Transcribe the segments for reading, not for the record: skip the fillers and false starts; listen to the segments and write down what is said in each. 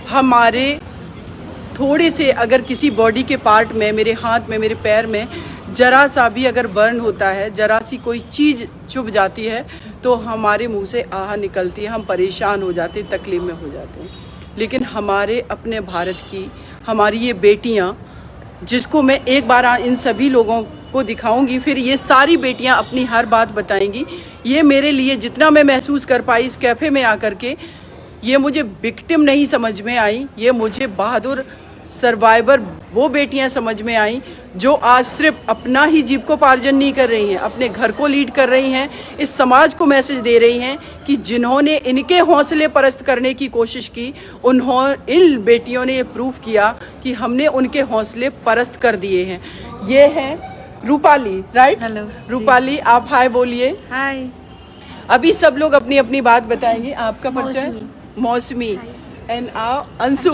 हमारे थोड़े से अगर किसी बॉडी के पार्ट में, मेरे हाथ में, मेरे पैर में जरा सा भी अगर बर्न होता है, जरा सी कोई चीज़ चुभ जाती है तो हमारे मुंह से आह निकलती है, हम परेशान हो जाते हैं, तकलीफ में हो जाते हैं। लेकिन हमारे अपने भारत की हमारी ये बेटियां, जिसको मैं एक बार इन सभी लोगों को दिखाऊंगी, फिर ये सारी बेटियां अपनी हर बात बताएंगी। ये मेरे लिए जितना मैं महसूस कर पाई इस कैफ़े में आकर के, ये मुझे विक्टिम नहीं समझ में आई, ये मुझे बहादुर सर्वाइवर वो बेटियां समझ में आई जो आज सिर्फ अपना ही जीविकोपार्जन नहीं कर रही हैं, अपने घर को लीड कर रही हैं, इस समाज को मैसेज दे रही हैं कि जिन्होंने इनके हौसले परस्त करने की कोशिश की, इन बेटियों ने ये प्रूफ किया कि हमने उनके हौसले परस्त कर दिए हैं। ये है रूपाली, राइट? हेलो रूपाली, आप हाय बोलिए। हाय। अभी सब लोग अपनी अपनी बात बताएंगे। आपका परिचय? मौसमी। एंड अंशु।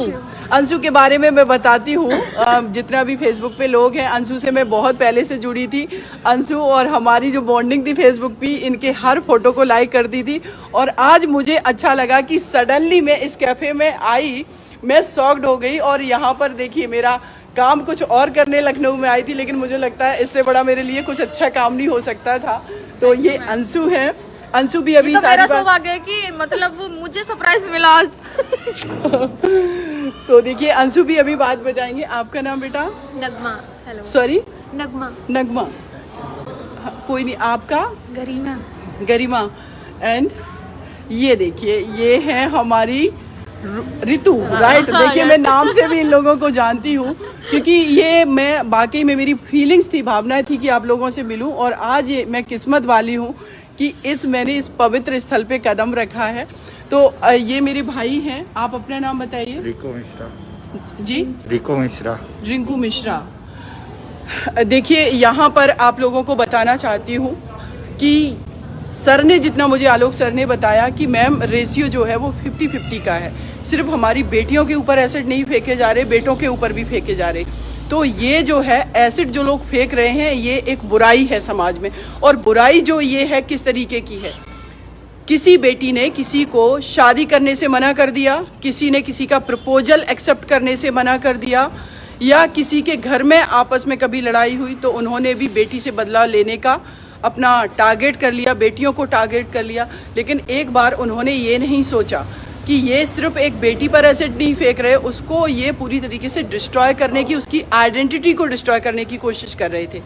अंशु के बारे में मैं बताती हूँ, जितना भी फेसबुक पे लोग हैं, अंशु से मैं बहुत पहले से जुड़ी थी। अंशु और हमारी जो बॉन्डिंग थी फेसबुक पे, इनके हर फोटो को लाइक करती थी। और आज मुझे अच्छा लगा कि सडनली मैं इस कैफ़े में आई, मैं शॉक्ड हो गई। और यहाँ पर देखिए, मेरा काम कुछ और करने लखनऊ में आई थी, लेकिन मुझे लगता है इससे बड़ा मेरे लिए कुछ अच्छा काम नहीं हो सकता था। तो ये अंशु है। अंशु भी अभी तो मेरा सौभाग्य है कि मतलब मुझे सरप्राइज मिला आज। तो देखिए, अंशु भी अभी बात बताएंगे। आपका नाम बेटा? नगमा। हेलो। सॉरी? नगमा। नगमा। कोई नहीं। आपका? गरिमा। गरिमा। एंड ये देखिए, ये है हमारी रितु, राइट? देखिए, मैं नाम से भी इन लोगों को जानती हूँ, क्योंकि ये मैं वाकई में, मेरी फीलिंग्स थी, भावनाएं थी कि आप लोगों से मिलूं। और आज ये मैं किस्मत वाली हूँ कि मैंने इस पवित्र स्थल पे कदम रखा है। तो ये मेरे भाई हैं। आप अपना नाम बताइए। रिंकू मिश्रा। जी? रिंकू मिश्रा। रिंकू मिश्रा। देखिए, यहाँ पर आप लोगों को बताना चाहती हूँ कि सर ने जितना, मुझे आलोक सर ने बताया कि मैम रेशियो जो है वो 50-50 का है। सिर्फ हमारी बेटियों के ऊपर एसिड नहीं फेंके जा रहे, बेटों के ऊपर भी फेंके जा रहे। तो ये जो है एसिड जो लोग फेंक रहे हैं, ये एक बुराई है समाज में। और बुराई जो ये है किस तरीके की है, किसी बेटी ने किसी को शादी करने से मना कर दिया, किसी ने किसी का प्रपोजल एक्सेप्ट करने से मना कर दिया, या किसी के घर में आपस में कभी लड़ाई हुई तो उन्होंने भी बेटी से बदला लेने का अपना टारगेट कर लिया, बेटियों को टारगेट कर लिया। लेकिन एक बार उन्होंने ये नहीं सोचा कि ये सिर्फ एक बेटी पर एसिड नहीं फेंक रहे, उसको ये पूरी तरीके से डिस्ट्रॉय करने की, उसकी आइडेंटिटी को डिस्ट्रॉय करने की कोशिश कर रहे थे।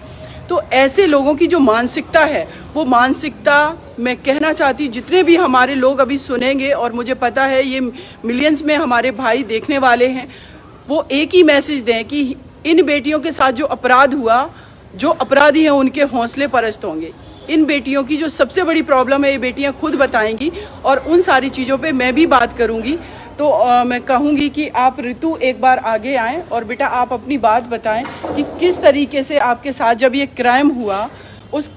तो ऐसे लोगों की जो मानसिकता है, वो मानसिकता मैं कहना चाहती हूँ, जितने भी हमारे लोग अभी सुनेंगे, और मुझे पता है ये मिलियंस में हमारे भाई देखने वाले हैं, वो एक ही मैसेज दें कि इन बेटियों के साथ जो अपराध हुआ, जो अपराधी हैं उनके हौसले परस्त होंगे। इन बेटियों की जो सबसे बड़ी प्रॉब्लम है, ये बेटियां खुद बताएंगी, और उन सारी चीज़ों पे मैं भी बात करूंगी। तो मैं कहूंगी कि आप ऋतु एक बार आगे आएँ और बेटा आप अपनी बात बताएं कि किस तरीके से आपके साथ जब ये क्राइम हुआ, उस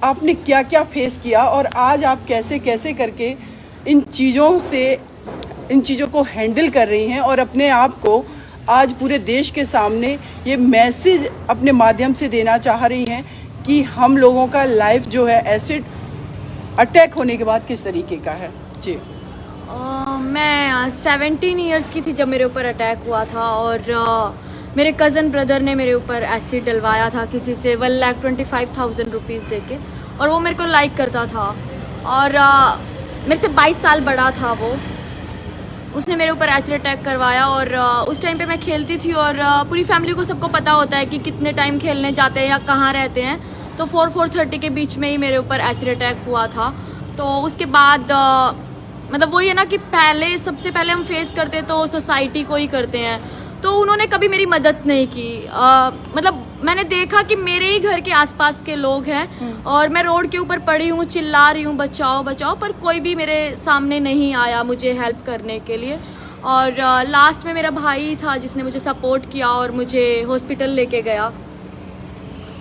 आपने क्या क्या फेस किया, और आज आप कैसे कैसे करके इन चीज़ों को हैंडल कर रही हैं, और अपने आप को आज पूरे देश के सामने ये मैसेज अपने माध्यम से देना चाह रही हैं कि हम लोगों का लाइफ जो है एसिड अटैक होने के बाद किस तरीके का है। जी। मैं 17 इयर्स की थी जब मेरे ऊपर अटैक हुआ था, और मेरे कज़न ब्रदर ने मेरे ऊपर एसिड डलवाया था किसी से 1,25,000 रुपीज़ दे के, और वो मेरे को लाइक करता था, और मेरे से 22 साल बड़ा था वो। उसने मेरे ऊपर एसिड अटैक करवाया, और उस टाइम पे मैं खेलती थी, और पूरी फैमिली को सबको पता होता है कि कितने टाइम खेलने जाते हैं या कहाँ रहते हैं। तो 4-4:30 के बीच में ही मेरे ऊपर एसिड अटैक हुआ था। तो उसके बाद मतलब वही है ना कि सबसे पहले हम फेस करते तो सोसाइटी को ही करते हैं। तो उन्होंने कभी मेरी मदद नहीं की। मतलब मैंने देखा कि मेरे ही घर के आसपास के लोग हैं, और मैं रोड के ऊपर पड़ी हूँ, चिल्ला रही हूँ बचाओ बचाओ, पर कोई भी मेरे सामने नहीं आया मुझे हेल्प करने के लिए। और लास्ट में मेरा भाई था जिसने मुझे सपोर्ट किया और मुझे हॉस्पिटल लेके गया।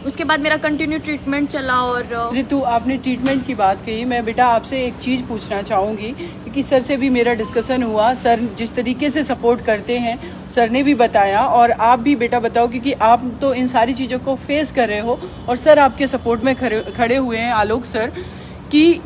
उसके बाद मेरा कंटिन्यू ट्रीटमेंट चला। और ऋतु, आपने ट्रीटमेंट की बात कही, मैं बेटा आपसे एक चीज़ पूछना चाहूँगी, क्योंकि सर से भी मेरा डिस्कशन हुआ। सर जिस तरीके से सपोर्ट करते हैं, सर ने भी बताया, और आप भी बेटा बताओ, क्योंकि आप तो इन सारी चीज़ों को फेस कर रहे हो, और सर आपके सपोर्ट में खड़े हुए हैं, आलोक सर, कि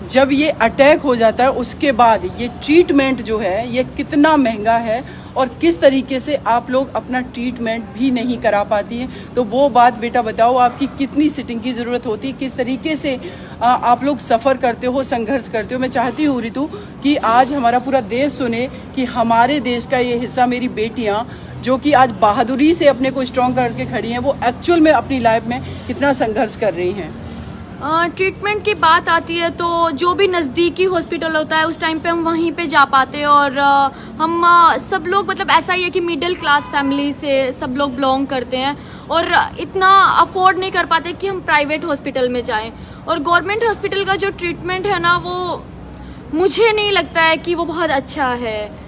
जब ये अटैक हो जाता है उसके बाद ये ट्रीटमेंट जो है ये कितना महंगा है और किस तरीके से आप लोग अपना ट्रीटमेंट भी नहीं करा पाती हैं। तो वो बात बेटा बताओ, आपकी कितनी सिटिंग की ज़रूरत होती है, किस तरीके से आप लोग सफ़र करते हो, संघर्ष करते हो। मैं चाहती हूँ रितु कि आज हमारा पूरा देश सुने कि हमारे देश का ये हिस्सा, मेरी बेटियाँ जो कि आज बहादुरी से अपने को स्ट्रॉन्ग करके खड़ी हैं, वो एक्चुअल में अपनी लाइफ में कितना संघर्ष कर रही हैं। ट्रीटमेंट की बात आती है तो जो भी नज़दीकी हॉस्पिटल होता है उस टाइम पे हम वहीं पे जा पाते हैं। और हम सब लोग मतलब ऐसा ही है कि मिडिल क्लास फैमिली से सब लोग बिलोंग करते हैं और इतना अफोर्ड नहीं कर पाते कि हम प्राइवेट हॉस्पिटल में जाएं। और गवर्नमेंट हॉस्पिटल का जो ट्रीटमेंट है ना, वो मुझे नहीं लगता है कि वो बहुत अच्छा है।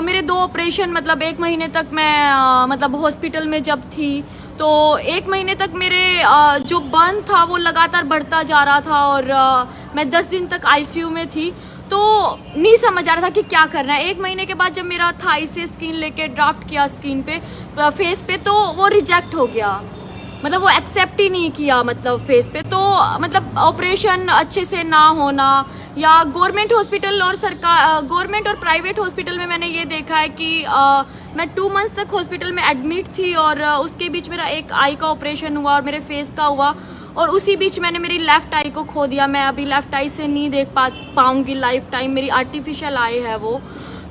मेरे 2 ऑपरेशन मतलब 1 महीने तक मैं मतलब हॉस्पिटल में जब थी तो 1 महीने तक मेरे जो बर्न था वो लगातार बढ़ता जा रहा था और मैं 10 दिन तक आईसीयू में थी। तो नहीं समझ आ रहा था कि क्या करना है। 1 महीने के बाद जब मेरा थाई से स्किन लेके ड्राफ्ट किया स्किन पे, फेस पे, तो वो रिजेक्ट हो गया, मतलब वो एक्सेप्ट ही नहीं किया मतलब फेस पे। तो मतलब ऑपरेशन अच्छे से ना होना या गवर्नमेंट हॉस्पिटल और सरकार, गवर्नमेंट और प्राइवेट हॉस्पिटल में मैंने ये देखा है कि मैं 2 मंथ्स तक हॉस्पिटल में एडमिट थी और उसके बीच मेरा एक आई का ऑपरेशन हुआ और मेरे फेस का हुआ और उसी बीच मैंने मेरी लेफ्ट आई को खो दिया। मैं अभी लेफ्ट आई से नहीं देख पाऊंगी लाइफ टाइम, मेरी आर्टिफिशियल आई है वो।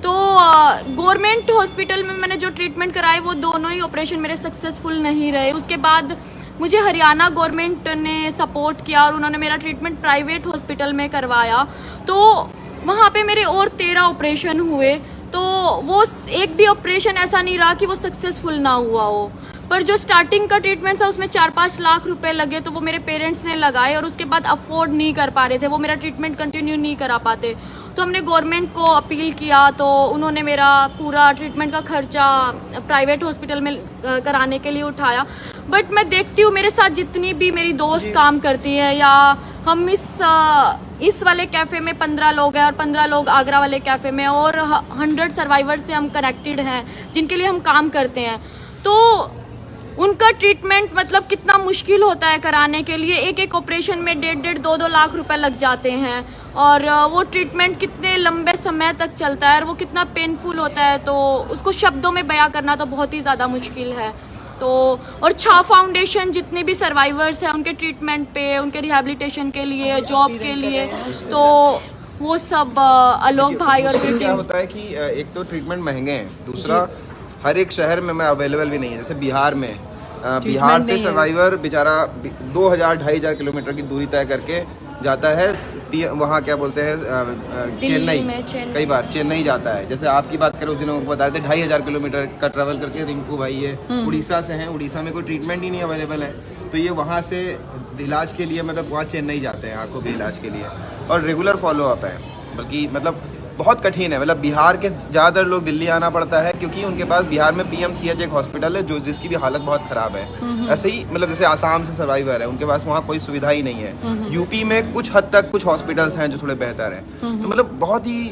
तो गवर्नमेंट हॉस्पिटल में मैंने जो ट्रीटमेंट कराए वो दोनों ही ऑपरेशन मेरे सक्सेसफुल नहीं रहे। उसके बाद मुझे हरियाणा गवर्नमेंट ने सपोर्ट किया और उन्होंने मेरा ट्रीटमेंट प्राइवेट हॉस्पिटल में करवाया। तो वहाँ पे मेरे और 13 ऑपरेशन हुए। तो वो एक भी ऑपरेशन ऐसा नहीं रहा कि वो सक्सेसफुल ना हुआ हो। पर जो स्टार्टिंग का ट्रीटमेंट था उसमें 4-5 लाख रुपए लगे, तो वो मेरे पेरेंट्स ने लगाए और उसके बाद अफोर्ड नहीं कर पा रहे थे, वो मेरा ट्रीटमेंट कंटिन्यू नहीं करा पाते। तो हमने गवर्नमेंट को अपील किया तो उन्होंने मेरा पूरा ट्रीटमेंट का खर्चा प्राइवेट हॉस्पिटल में कराने के लिए उठाया। बट मैं देखती हूँ मेरे साथ जितनी भी मेरी दोस्त काम करती है या हम इस वाले कैफ़े में 15 लोग हैं और 15 लोग आगरा वाले कैफ़े में और 100 सर्वाइवर से हम कनेक्टेड हैं जिनके लिए हम काम करते हैं। तो उनका ट्रीटमेंट मतलब कितना मुश्किल होता है कराने के लिए। एक ऑपरेशन में 1.5 2 लाख रुपए लग जाते हैं और वो ट्रीटमेंट कितने लंबे समय तक चलता है और वो कितना पेनफुल होता है, तो उसको शब्दों में बयां करना तो बहुत ही ज़्यादा मुश्किल है। तो और छा फाउंडेशन जितने भी सर्वाइवर्स हैं उनके ट्रीटमेंट पे, उनके रिहैबिलिटेशन के लिए, जॉब के लिए, तो वो सब आलोक भाई और क्या होता है कि एक तो ट्रीटमेंट महंगे हैं, दूसरा हर एक शहर में मैं अवेलेबल भी नहीं है। जैसे बिहार में बिहार से सर्वाइवर बेचारा 2000-2500 किलोमीटर की दूरी तय करके जाता है, वहाँ क्या बोलते हैं चेन्नई, कई बार चेन्नई जाता है। जैसे आपकी बात करें, उस दिन हमको बता रहे थे 2500 किलोमीटर का ट्रैवल करके रिंकू भाई है उड़ीसा से हैं, उड़ीसा में कोई ट्रीटमेंट ही नहीं अवेलेबल है, तो ये वहाँ से इलाज के लिए मतलब वहाँ चेन्नई जाते हैं आंखों के इलाज के लिए, और रेगुलर फॉलोअप है। बल्कि मतलब बहुत कठिन है, मतलब बिहार के ज़्यादातर लोग दिल्ली आना पड़ता है क्योंकि उनके पास बिहार में PMCH एक हॉस्पिटल है जो जिसकी भी हालत बहुत ख़राब है। ऐसे ही मतलब जैसे आसाम से सर्वाइवर है, उनके पास वहाँ कोई सुविधा ही नहीं है। यूपी में कुछ हद तक कुछ हॉस्पिटल्स हैं जो थोड़े बेहतर हैं। तो मतलब बहुत ही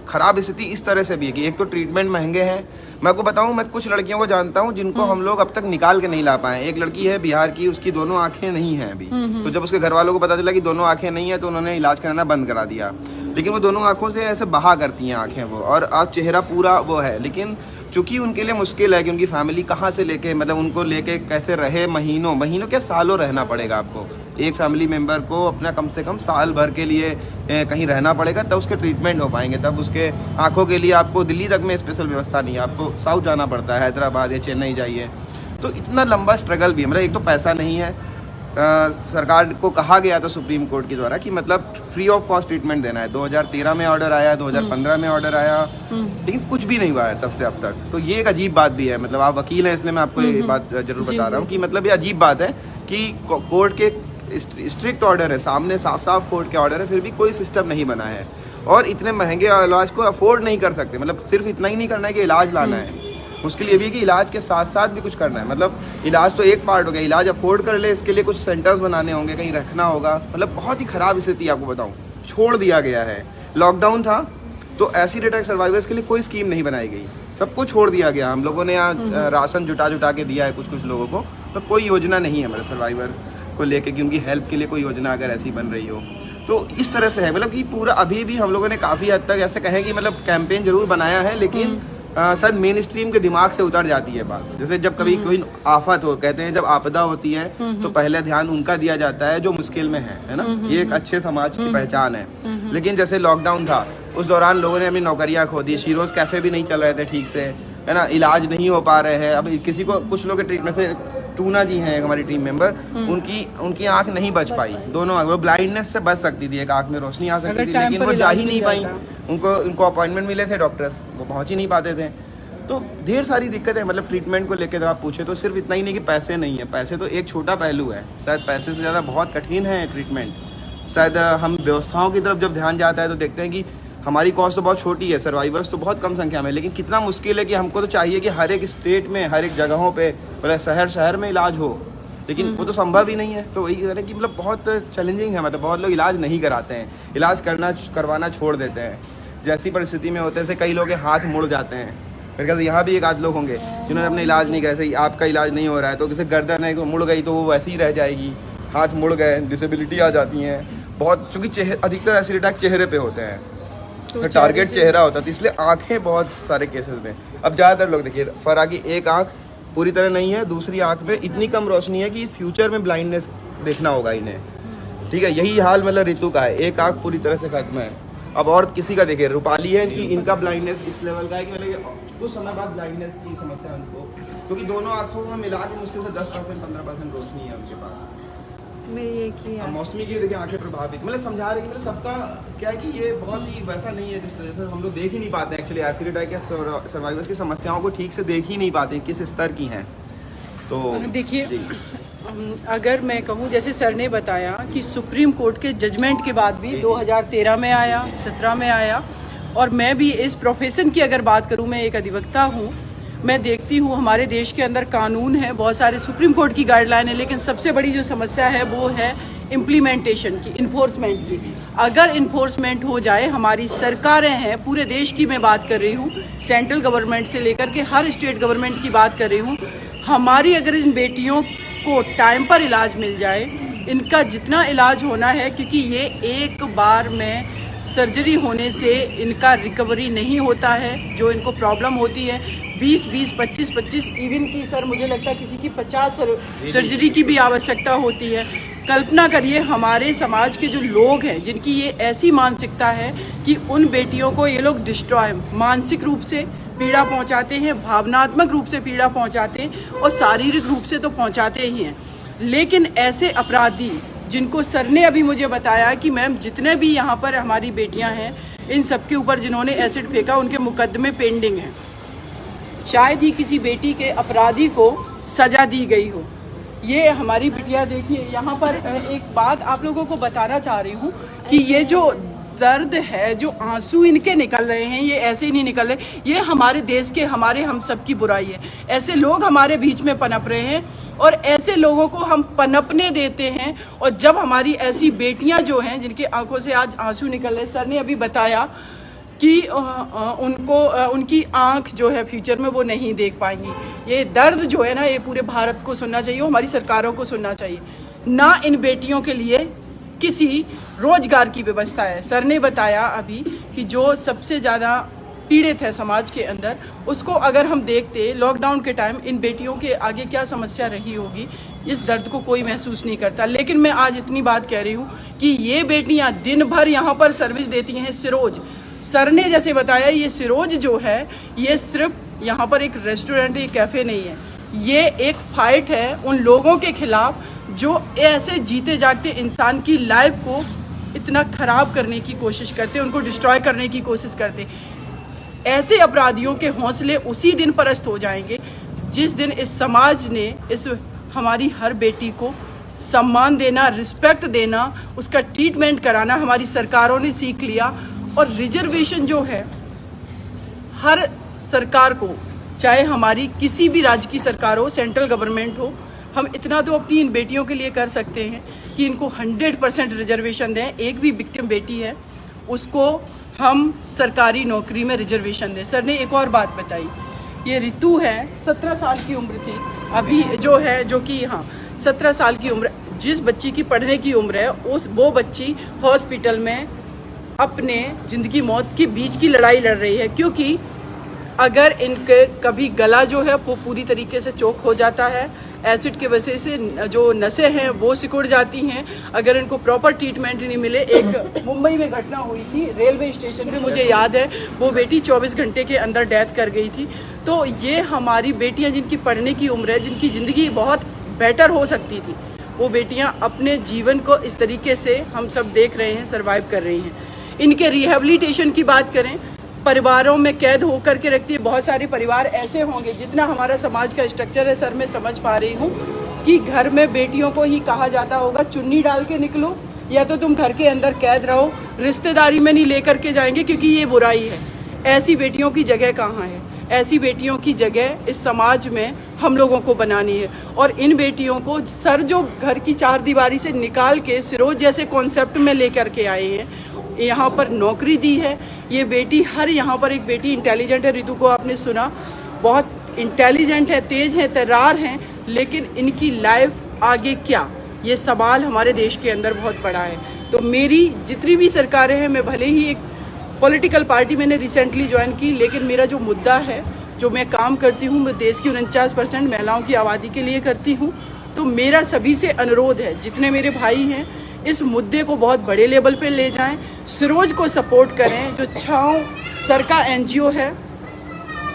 ख़राब स्थिति इस तरह से भी है कि एक तो ट्रीटमेंट महंगे हैं। मैं आपको बताऊं, मैं कुछ लड़कियों को जानता हूं जिनको हम लोग अब तक निकाल के नहीं ला पाए। एक लड़की है बिहार की, उसकी दोनों आंखें नहीं हैं अभी। तो जब उसके घर वालों को पता चला कि दोनों आंखें नहीं है तो उन्होंने इलाज कराना बंद करा दिया। लेकिन वो दोनों आंखों से ऐसे बहा करती हैं आंखें वो, और आज चेहरा पूरा वो है। लेकिन चूंकि उनके लिए मुश्किल है कि उनकी फैमिली कहाँ से लेके, मतलब उनको लेके कैसे रहे, महीनों क्या सालों रहना पड़ेगा आपको। एक फैमिली मेम्बर को अपना कम से कम साल भर के लिए कहीं रहना पड़ेगा, तब उसके ट्रीटमेंट हो पाएंगे। तब उसके आंखों के लिए आपको दिल्ली तक में स्पेशल व्यवस्था नहीं है, आपको साउथ जाना पड़ता है, हैदराबाद या चेन्नई जाइए। तो इतना लंबा स्ट्रगल भी है। मतलब एक तो पैसा नहीं है, सरकार को कहा गया था सुप्रीम कोर्ट के द्वारा कि मतलब फ्री ऑफ कॉस्ट ट्रीटमेंट देना है। 2013 में ऑर्डर आया, 2015 में ऑर्डर आया, लेकिन कुछ भी नहीं हुआ है तब से अब तक। तो ये एक अजीब बात भी है। मतलब आप वकील हैं इसलिए मैं आपको ये बात जरूर बता रहा हूँ कि मतलब ये अजीब बात है कि कोर्ट के स्ट्रिक्ट ऑर्डर है, सामने साफ साफ कोर्ट के ऑर्डर है, फिर भी कोई सिस्टम नहीं बना है। और इतने महंगे इलाज को अफोर्ड नहीं कर सकते। मतलब सिर्फ इतना ही नहीं करना है कि इलाज लाना है, मुश्किल ये भी है कि इलाज के साथ साथ भी कुछ करना है। मतलब इलाज तो एक पार्ट हो गया, इलाज अफोर्ड कर ले इसके लिए कुछ सेंटर्स बनाने होंगे, कहीं रखना होगा। मतलब बहुत ही ख़राब स्थिति आपको बताऊं, छोड़ दिया गया है। लॉकडाउन था तो एसिड अटैक सर्वाइवर्स के लिए कोई स्कीम नहीं बनाई गई, सबको छोड़ दिया गया। हम लोगों ने यहाँ राशन जुटा के दिया है कुछ लोगों को, तो कोई योजना नहीं है मतलब सर्वाइवर को लेके कि उनकी हेल्प के लिए कोई योजना अगर ऐसी बन रही हो। तो इस तरह से है, मतलब कि पूरा अभी भी हम लोगों ने काफ़ी हद तक ऐसे कहें कि मतलब कैंपेन जरूर बनाया है, लेकिन शायद मेन स्ट्रीम के दिमाग से उतर जाती है बात। जैसे जब कभी कोई आफत हो, कहते हैं जब आपदा होती है तो पहले ध्यान उनका दिया जाता है जो मुश्किल में है ना। ये एक अच्छे समाज की पहचान है। लेकिन जैसे लॉकडाउन था उस दौरान लोगों ने अपनी नौकरियां खो दी, शीरोज कैफे भी नहीं चल रहे थे ठीक से, है ना, इलाज नहीं हो पा रहे हैं। अब किसी को, कुछ लोग के ट्रीटमेंट से, टूना जी हैं हमारी टीम मेंबर, उनकी आंख नहीं बच पाई, दोनों आंख, वो ब्लाइंडनेस से बच सकती थी, एक आंख में रोशनी आ सकती थी, लेकिन वो जा ही नहीं पाई। उनको अपॉइंटमेंट मिले थे डॉक्टर्स, वो पहुंच ही नहीं पाते थे। तो ढेर सारी दिक्कतें, मतलब ट्रीटमेंट को लेकर जब आप पूछे तो सिर्फ इतना ही नहीं कि पैसे नहीं है, पैसे तो एक छोटा पहलू है, शायद पैसे से ज़्यादा बहुत कठिन है ट्रीटमेंट। शायद हम व्यवस्थाओं की तरफ जब ध्यान जाता है तो देखते हैं कि हमारी कॉस्ट तो बहुत छोटी है, सर्वाइवर्स तो बहुत कम संख्या में, लेकिन कितना मुश्किल है कि हमको तो चाहिए कि हर एक स्टेट में, हर एक जगहों पे, मतलब शहर में इलाज हो, लेकिन वो तो संभव ही नहीं है। तो वही तरह की मतलब बहुत चैलेंजिंग है, मतलब बहुत लोग इलाज नहीं कराते हैं, इलाज करवाना छोड़ देते हैं। जैसी परिस्थिति में होते हैं कई लोग के हाथ मुड़ जाते हैं। मेरे ख्याल से यहाँ भी एक आध लोग होंगे जिन्होंने अपने इलाज नहीं कराया, जैसे आपका इलाज नहीं हो रहा है तो किसी गर्दन है मुड़ गई तो वो वैसे ही रह जाएगी, हाथ मुड़ गए, डिसेबिलिटी आ जाती हैं बहुत, चूँकि अधिकतर एसिड अटैक चेहरे पे होते हैं, तो टारगेट चेहरा होता है, तो इसलिए आंखें बहुत सारे केसेस में। अब ज़्यादातर लोग देखिए फरा की एक आंख पूरी तरह नहीं है, दूसरी आंख पे इतनी कम रोशनी है कि फ्यूचर में ब्लाइंडनेस देखना होगा इन्हें, ठीक है। यही हाल मतलब ऋतु का है, एक आंख पूरी तरह से खत्म है। अब और किसी का देखिए, रूपाली है इनका ब्लाइंडनेस इस लेवल का है कि मतलब कुछ समय बाद ब्लाइंडनेस की समस्या है उनको, क्योंकि दोनों आंखों में मिला के मुश्किल से 10% 15% रोशनी है उनके पास। मौसमी की देखिए आंखें प्रभावित, मतलब समझा रहे कि मतलब सबका क्या है कि ये बहुत ही वैसा नहीं है जिस तरह से हम लोग देख ही नहीं पाते एक्चुअली एसिड अटैक के सर्वाइवर्स की समस्याओं को ठीक से देख ही नहीं पाते किस स्तर की हैं। तो देखिए, अगर मैं कहूँ जैसे सर ने बताया कि सुप्रीम कोर्ट के जजमेंट के बाद भी 2013 में आया, 17 में आया, और मैं भी इस प्रोफेशन की अगर बात करूँ, मैं एक अधिवक्ता हूँ, मैं देखती हूँ हमारे देश के अंदर कानून है, बहुत सारे सुप्रीम कोर्ट की गाइडलाइन है, लेकिन सबसे बड़ी जो समस्या है वो है इम्प्लीमेंटेशन की, इन्फोर्समेंट की। अगर इन्फोर्समेंट हो जाए, हमारी सरकारें हैं, पूरे देश की मैं बात कर रही हूँ, सेंट्रल गवर्नमेंट से लेकर के हर स्टेट गवर्नमेंट की बात कर रही हूँ, हमारी अगर इन बेटियों को टाइम पर इलाज मिल जाए, इनका जितना इलाज होना है, क्योंकि ये एक बार में सर्जरी होने से इनका रिकवरी नहीं होता है, जो इनको प्रॉब्लम होती है 20-20, 25-25, इवन की सर मुझे लगता है किसी की 50 सर्जरी की भी आवश्यकता होती है। कल्पना करिए हमारे समाज के जो लोग हैं जिनकी ये ऐसी मानसिकता है कि उन बेटियों को ये लोग डिस्ट्रॉय, मानसिक रूप से पीड़ा पहुंचाते हैं, भावनात्मक रूप से पीड़ा पहुंचाते हैं और शारीरिक रूप से तो पहुंचाते ही हैं। लेकिन ऐसे अपराधी जिनको सर ने अभी मुझे बताया कि मैम जितने भी यहाँ पर हमारी बेटियाँ हैं, इन सब के ऊपर जिन्होंने एसिड फेंका उनके मुकदमे पेंडिंग हैं। शायद ही किसी बेटी के अपराधी को सज़ा दी गई हो। ये हमारी बिटिया, देखिए यहाँ पर एक बात आप लोगों को बताना चाह रही हूँ कि ये जो दर्द है, जो आंसू इनके निकल रहे हैं, ये ऐसे ही नहीं निकल रहे, ये हमारे देश के, हमारे हम सब की बुराई है। ऐसे लोग हमारे बीच में पनप रहे हैं और ऐसे लोगों को हम पनपने देते हैं। और जब हमारी ऐसी बेटियां जो हैं जिनकी आंखों से आज आंसू निकल रहे, सर ने अभी बताया कि उनकी आंख जो है फ्यूचर में वो नहीं देख पाएंगी। ये दर्द जो है ना, ये पूरे भारत को सुनना चाहिए, हमारी सरकारों को सुनना चाहिए। ना इन बेटियों के लिए किसी रोजगार की व्यवस्था है। सर ने बताया अभी कि जो सबसे ज़्यादा पीड़ित है समाज के अंदर, उसको अगर हम देखते लॉकडाउन के टाइम, इन बेटियों के आगे क्या समस्या रही होगी, इस दर्द को कोई महसूस नहीं करता। लेकिन मैं आज इतनी बात कह रही हूँ कि ये बेटियाँ दिन भर यहाँ पर सर्विस देती हैं। सिरोज, सर ने जैसे बताया, ये सिरोज जो है ये सिर्फ यहाँ पर एक रेस्टोरेंट, एक कैफ़े नहीं है, ये एक फाइट है उन लोगों के खिलाफ जो ऐसे जीते जागते इंसान की लाइफ को इतना ख़राब करने की कोशिश करते, उनको डिस्ट्रॉय करने की कोशिश करते। ऐसे अपराधियों के हौसले उसी दिन पस्त हो जाएंगे जिस दिन इस समाज ने इस हमारी हर बेटी को सम्मान देना, रिस्पेक्ट देना, उसका ट्रीटमेंट कराना हमारी सरकारों ने सीख लिया। और रिजर्वेशन जो है, हर सरकार को, चाहे हमारी किसी भी राज्य की सरकार हो, सेंट्रल गवर्नमेंट हो, हम इतना तो अपनी इन बेटियों के लिए कर सकते हैं कि इनको 100% रिजर्वेशन दें। एक भी विक्टिम बेटी है उसको हम सरकारी नौकरी में रिजर्वेशन दें। सर ने एक और बात बताई, ये ऋतु है, 17 साल की उम्र थी अभी, जो है, जो कि 17 साल की उम्र, जिस बच्ची की पढ़ने की उम्र है वो बच्ची हॉस्पिटल में अपने ज़िंदगी मौत के बीच की लड़ाई लड़ रही है, क्योंकि अगर इनके कभी गला जो है वो पूरी तरीके से चोक हो जाता है, एसिड की वजह से जो नसें हैं वो सिकुड़ जाती हैं, अगर इनको प्रॉपर ट्रीटमेंट नहीं मिले। एक मुंबई में घटना हुई थी रेलवे स्टेशन पे, मुझे याद है, वो बेटी 24 घंटे के अंदर डेथ कर गई थी। तो ये हमारी बेटियां जिनकी पढ़ने की उम्र है, जिनकी ज़िंदगी बहुत बेटर हो सकती थी, वो बेटियां अपने जीवन को इस तरीके से हम सब देख रहे हैं, सर्वाइव कर रही हैं। इनके रिहेबिलिटेशन की बात करें, परिवारों में कैद होकर के रखती है। बहुत सारे परिवार ऐसे होंगे, जितना हमारा समाज का स्ट्रक्चर है सर, मैं समझ पा रही हूँ कि घर में बेटियों को ही कहा जाता होगा चुन्नी डाल के निकलो, या तो तुम घर के अंदर कैद रहो, रिश्तेदारी में नहीं लेकर के जाएंगे क्योंकि ये बुराई है। ऐसी बेटियों की जगह कहाँ है? ऐसी बेटियों की जगह इस समाज में हम लोगों को बनानी है। और इन बेटियों को सर जो घर की चार दीवारी से निकाल के सिरोज जैसे कॉन्सेप्ट में लेकर के आए हैं, यहाँ पर नौकरी दी है। ये बेटी हर यहाँ पर एक बेटी इंटेलिजेंट है, ऋतु को आपने सुना, बहुत इंटेलिजेंट है, तेज है, तर्रार हैं, लेकिन इनकी लाइफ आगे क्या, ये सवाल हमारे देश के अंदर बहुत बड़ा है। तो मेरी जितनी भी सरकारें हैं, मैं भले ही एक पॉलिटिकल पार्टी मैंने रिसेंटली ज्वाइन की, लेकिन मेरा जो मुद्दा है, जो मैं काम करती हूँ, मैं देश की 49% महिलाओं की आबादी के लिए करती हूँ। तो मेरा सभी से अनुरोध है, जितने मेरे भाई हैं, इस मुद्दे को बहुत बड़े लेवल पे ले जाएं, सिरोज को सपोर्ट करें, जो छाँव सर का NGO है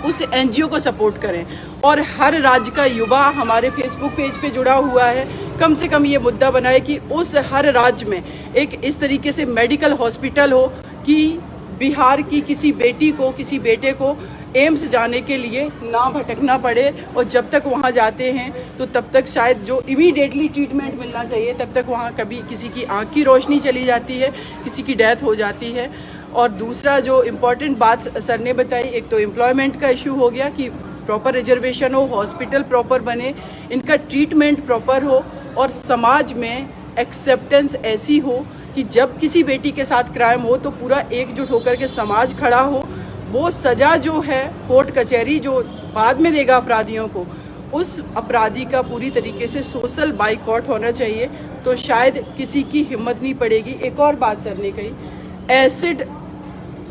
उस NGO को सपोर्ट करें। और हर राज्य का युवा हमारे फेसबुक पेज पे जुड़ा हुआ है, कम से कम ये मुद्दा बनाए कि उस हर राज्य में एक इस तरीके से मेडिकल हॉस्पिटल हो कि बिहार की किसी बेटी को, किसी बेटे को एम्स जाने के लिए ना भटकना पड़े। और जब तक वहाँ जाते हैं तो तब तक शायद जो इमीडिएटली ट्रीटमेंट मिलना चाहिए, तब तक वहाँ कभी किसी की आँख की रोशनी चली जाती है, किसी की डेथ हो जाती है। और दूसरा जो इम्पॉर्टेंट बात सर ने बताई, एक तो एम्प्लॉयमेंट का इशू हो गया कि प्रॉपर रिजर्वेशन हो, हॉस्पिटल प्रॉपर बने, इनका ट्रीटमेंट प्रॉपर हो, और समाज में एक्सेप्टेंस ऐसी हो कि जब किसी बेटी के साथ क्राइम हो तो पूरा एकजुट होकर के समाज खड़ा हो। वो सज़ा जो है कोर्ट कचहरी जो बाद में देगा अपराधियों को, उस अपराधी का पूरी तरीके से सोशल बाइकआउट होना चाहिए, तो शायद किसी की हिम्मत नहीं पड़ेगी। एक और बात सर ने कही, एसिड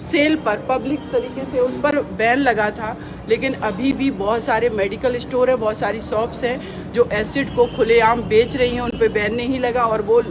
सेल पर पब्लिक तरीके से उस पर बैन लगा था, लेकिन अभी भी बहुत सारे मेडिकल स्टोर हैं, बहुत सारी शॉप्स हैं जो एसिड को खुलेआम बेच रही हैं, उन पे बैन नहीं लगा। और वो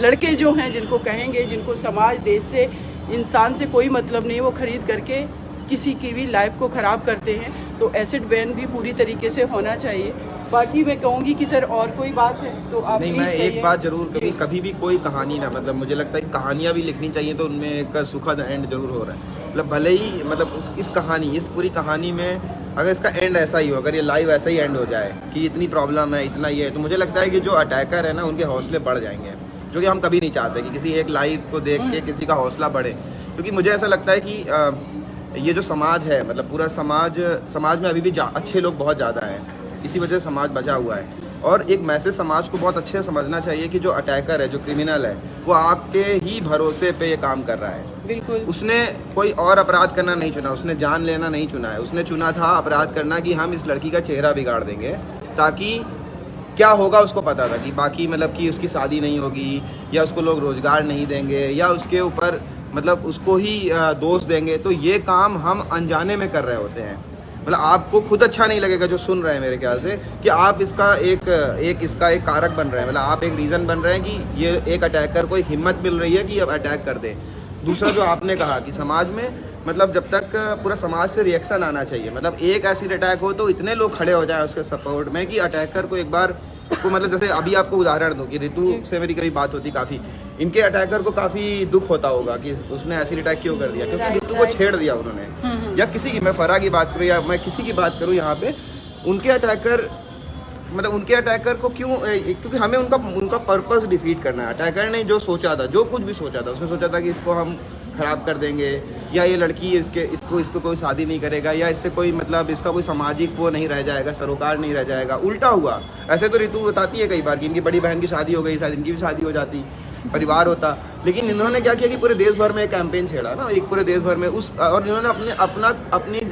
लड़के जो हैं, जिनको कहेंगे, जिनको समाज, देश से, इंसान से कोई मतलब नहीं, वो खरीद करके किसी की भी लाइफ को ख़राब करते हैं। तो एसिड बैन भी पूरी तरीके से होना चाहिए। बाकी मैं कहूँगी कि सर और कोई बात है तो आप नहीं, मैं एक बात जरूर, कभी भी कोई कहानी ना, मतलब मुझे लगता है कहानियाँ भी लिखनी चाहिए तो उनमें एक सुखद एंड जरूर हो रहा है। मतलब भले ही मतलब इस कहानी, इस पूरी कहानी में अगर इसका एंड ऐसा ही हो, अगर ये लाइव ऐसा ही एंड हो जाए कि इतनी प्रॉब्लम है, इतना ये है, तो मुझे लगता है कि जो अटैकर है ना, उनके हौसले बढ़ जाएंगे, जो कि हम कभी नहीं चाहते कि किसी एक लाइव को देख के किसी का हौसला बढ़े। क्योंकि मुझे ऐसा लगता है कि ये जो समाज है, मतलब पूरा समाज में अभी भी अच्छे लोग बहुत ज़्यादा हैं, इसी वजह से समाज बचा हुआ है। और एक मैसेज समाज को बहुत अच्छे से समझना चाहिए कि जो अटैकर है, जो क्रिमिनल है, वो आपके ही भरोसे पे ये काम कर रहा है। बिल्कुल, उसने कोई और अपराध करना नहीं चुना, उसने जान लेना नहीं चुना है, उसने चुना था अपराध करना कि हम इस लड़की का चेहरा बिगाड़ देंगे, ताकि क्या होगा उसको पता था कि बाकी मतलब कि उसकी शादी नहीं होगी, या उसको लोग रोज़गार नहीं देंगे, या उसके ऊपर मतलब उसको ही दोष देंगे। तो ये काम हम अनजाने में कर रहे होते हैं। मतलब आपको खुद अच्छा नहीं लगेगा जो सुन रहे हैं मेरे ख्याल से, कि आप इसका एक कारक बन रहे हैं, मतलब आप एक रीज़न बन रहे हैं कि ये एक अटैकर को हिम्मत मिल रही है कि अब अटैक कर दे। दूसरा जो आपने कहा कि समाज में मतलब जब तक पूरा समाज से रिएक्शन आना चाहिए, मतलब एक एसिड अटैक हो तो इतने लोग खड़े हो जाए उसके सपोर्ट में कि अटैकर को एक बार को, मतलब जैसे अभी आपको उदाहरण दूं कि ऋतु से मेरी कभी बात होती काफ़ी, इनके अटैकर को काफ़ी दुख होता होगा कि उसने एसिड अटैक क्यों कर दिया, क्योंकि ऋतु को छेड़ दिया उन्होंने, या किसी की, मैं फरा की बात करूँ या मैं किसी की बात करूँ यहाँ पे, उनके अटैकर को क्यों, क्योंकि हमें उनका पर्पस डिफीट करना है। अटैकर ने जो सोचा था, जो कुछ भी सोचा था, उसने सोचा था कि इसको हम ख़राब कर देंगे, या ये लड़की इसको कोई शादी नहीं करेगा, या इससे कोई मतलब इसका कोई सामाजिक वो नहीं रह जाएगा, सरोकार नहीं रह जाएगा। उल्टा हुआ। ऐसे तो ऋतु बताती है कई बार कि इनकी बड़ी बहन की शादी हो गई, शायद इनकी भी शादी हो जाती, परिवार होता। लेकिन इन्होंने क्या किया कि पूरे देश भर में एक कैंपेन छेड़ा ना, एक पूरे देश भर में उस, और इन्होंने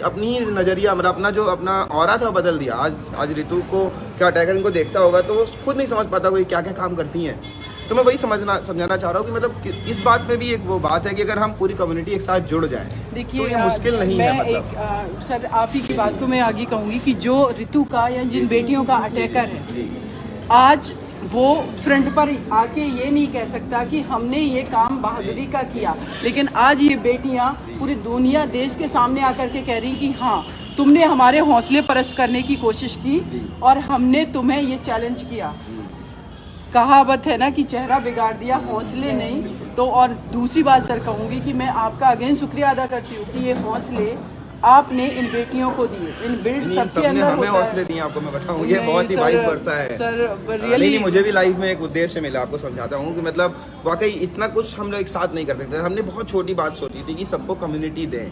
अपनी ही नज़रिया, मतलब अपना ऑरा था बदल दिया। आज ऋतु को क्या अटैकर इनको देखता होगा तो वो खुद नहीं समझ पाता कोई क्या क्या काम करती हैं। तो मैं वही समझाना चाह रहा हूँ कि मतलब इस बात में भी एक वो बात है कि अगर हम पूरी कम्युनिटी एक साथ जुड़ जाए देखिए तो ये मुश्किल नहीं है। मतलब सर आप ही की बात को मैं आगे कहूँगी कि जो ऋतु का या जिन बेटियों का अटैकर है, आज वो फ्रंट पर आके ये नहीं कह सकता कि हमने ये काम बहादुरी का किया, लेकिन आज ये बेटियां पूरी दुनिया देश के सामने आकर के कह रही कि हाँ तुमने हमारे हौसले परस्त करने की कोशिश की और हमने तुम्हें ये चैलेंज किया। कहावत है ना कि चेहरा बिगाड़ दिया, हौसले नहीं। तो और दूसरी बात सर कहूँगी कि मैं आपका अगेन शुक्रिया अदा करती हूँ कि ये हौसले आपने इन बेटियों को दिए, इन बिल्ड सबके अंदर हमें हौसले दिए। आपको मैं बताऊं ये बहुत ही वाइस वर्सा है सर, रियली मुझे भी लाइफ में एक उद्देश्य मिला। आपको समझाता हूँ कि मतलब वाकई इतना कुछ हम लोग एक साथ नहीं कर सकते। हमने बहुत छोटी बात सोची थी कि सबको कम्युनिटी दें,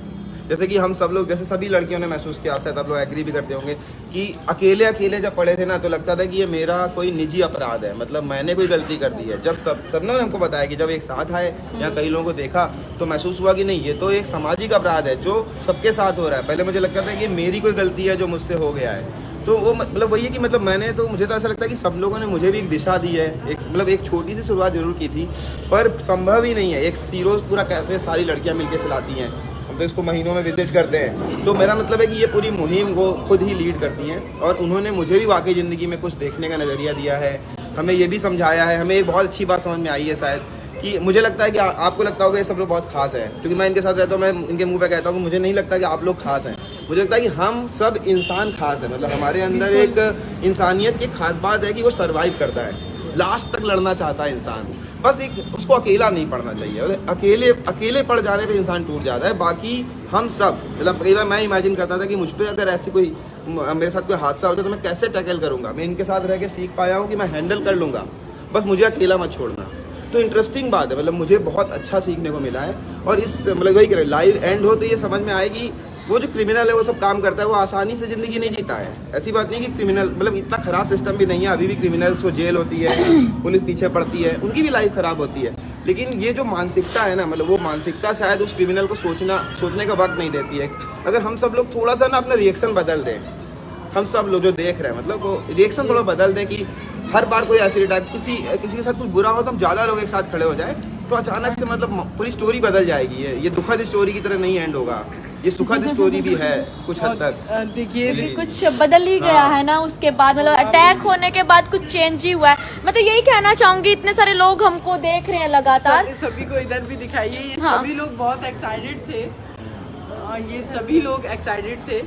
जैसे कि हम सब लोग, जैसे सभी लड़कियों ने महसूस किया, शायद आप लोग एग्री भी करते होंगे कि अकेले जब पढ़े थे ना तो लगता था कि ये मेरा कोई निजी अपराध है, मतलब मैंने कोई गलती कर दी है। जब सबने हमको बताया कि जब एक साथ आए या कई लोगों को देखा तो महसूस हुआ कि नहीं ये तो एक सामाजिक अपराध है जो सबके साथ हो रहा है। पहले मुझे लगता था कि मेरी कोई गलती है जो मुझसे हो गया है। तो वो मतलब वही है कि मतलब मुझे तो ऐसा लगता है कि सब लोगों ने मुझे भी एक दिशा दी है, एक छोटी सी शुरुआत जरूर की थी, पर संभव ही नहीं है। एक सीरोज पूरा कैफे सारी लड़कियां मिलकर चलाती हैं, हम तो इसको महीनों में विजिट करते हैं। तो मेरा मतलब है कि ये पूरी मुहिम वो खुद ही लीड करती हैं और उन्होंने मुझे भी वाकई ज़िंदगी में कुछ देखने का नज़रिया दिया है, हमें ये भी समझाया है। हमें एक बहुत अच्छी बात समझ में आई है शायद कि मुझे लगता है कि आपको लगता होगा ये सब लोग बहुत खास है, क्योंकि मैं इनके साथ रहता हूँ, मैं इनके मुंह पे कहता हूँ कि मुझे नहीं लगता कि आप लोग खास हैं। मुझे लगता है कि हम सब इंसान खास है, मतलब हमारे अंदर एक इंसानियत की खास बात है कि वो सर्वाइव करता है, लास्ट तक लड़ना चाहता है इंसान। बस एक उसको अकेला नहीं पढ़ना चाहिए, अकेले पड़ जाने पे इंसान टूट जाता है। बाकी हम सब, मतलब कई बार मैं इमेजिन करता था कि मुझ पर अगर ऐसी कोई मेरे साथ कोई हादसा होता तो मैं कैसे टैकल करूँगा। मैं इनके साथ रह के सीख पाया हूँ कि मैं हैंडल कर लूँगा, बस मुझे अकेला मत छोड़ना। तो इंटरेस्टिंग बात है, मतलब मुझे बहुत अच्छा सीखने को मिला है। और इस मतलब वही करें लाइव एंड हो तो ये समझ में आएगी वो जो क्रिमिनल है वो सब काम करता है, वो आसानी से ज़िंदगी नहीं जीता है। ऐसी बात नहीं कि क्रिमिनल, मतलब इतना ख़राब सिस्टम भी नहीं है, अभी भी क्रिमिनल्स को जेल होती है, पुलिस पीछे पड़ती है, उनकी भी लाइफ ख़राब होती है। लेकिन ये जो मानसिकता है ना, मतलब वो मानसिकता शायद उस क्रिमिनल को सोचने का वक्त नहीं देती है। अगर हम सब लोग थोड़ा सा ना अपना रिएक्शन बदल दें, हम सब लोग जो देख रहे हैं, मतलब वो रिएक्शन थोड़ा बदल दें कि हर बार कोई ऐसी अटैक किसी के साथ कुछ बुरा हो तो हम ज़्यादा लोग एक साथ खड़े हो जाए तो अचानक से मतलब पूरी स्टोरी बदल जाएगी। ये दुखद स्टोरी की तरह नहीं एंड होगा, ये सुखद स्टोरी भी है कुछ हद तक। देखिए कुछ बदल ही गया है ना उसके बाद, मतलब अटैक होने के बाद कुछ चेंज ही हुआ है। मैं तो यही कहना चाहूंगी, इतने सारे लोग हमको देख रहे हैं लगातार, सभी को इधर भी दिखाइए। ये हाँ। सभी लोग बहुत एक्साइटेड थे, ये सभी लोग एक्साइटेड थे,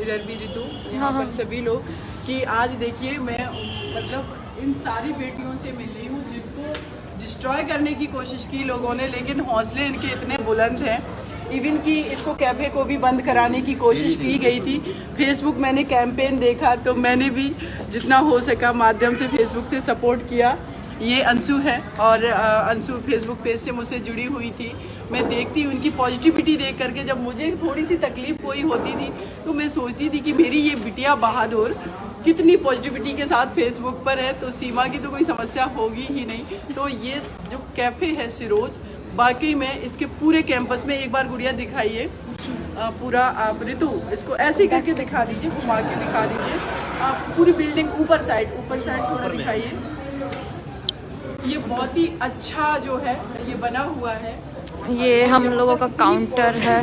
इधर भी ऋतु, यहाँ पर सभी लोग कि आज देखिए मैं मतलब इन सारी बेटियों से मिल रही हूँ जिनको डिस्ट्रॉय करने की कोशिश की लोगों ने, लेकिन हौसले इनके इतने बुलंद हैं। इवन कि इसको कैफ़े को भी बंद कराने की कोशिश की गई थी। फेसबुक मैंने कैंपेन देखा तो मैंने भी जितना हो सका माध्यम से फेसबुक से सपोर्ट किया। ये अंशु है और अंशु फेसबुक पेज से मुझसे जुड़ी हुई थी। मैं देखती हूँ उनकी पॉजिटिविटी देख करके, जब मुझे थोड़ी सी तकलीफ कोई होती थी तो मैं सोचती थी कि मेरी ये बिटिया बहादुर कितनी पॉजिटिविटी के साथ फेसबुक पर है, तो सीमा की तो कोई समस्या होगी ही नहीं। तो ये जो कैफ़े है सिरोज, बाकी में इसके पूरे कैंपस में एक बार गुड़िया दिखाइए पूरा, आप ऋतु इसको ऐसे ही करके दिखा दीजिए, घुमा के दिखा दीजिए आप पूरी बिल्डिंग ऊपर साइड थोड़ा दिखाइए। ये बहुत ही अच्छा जो है ये बना हुआ है। ये हम लोगों का काउंटर है।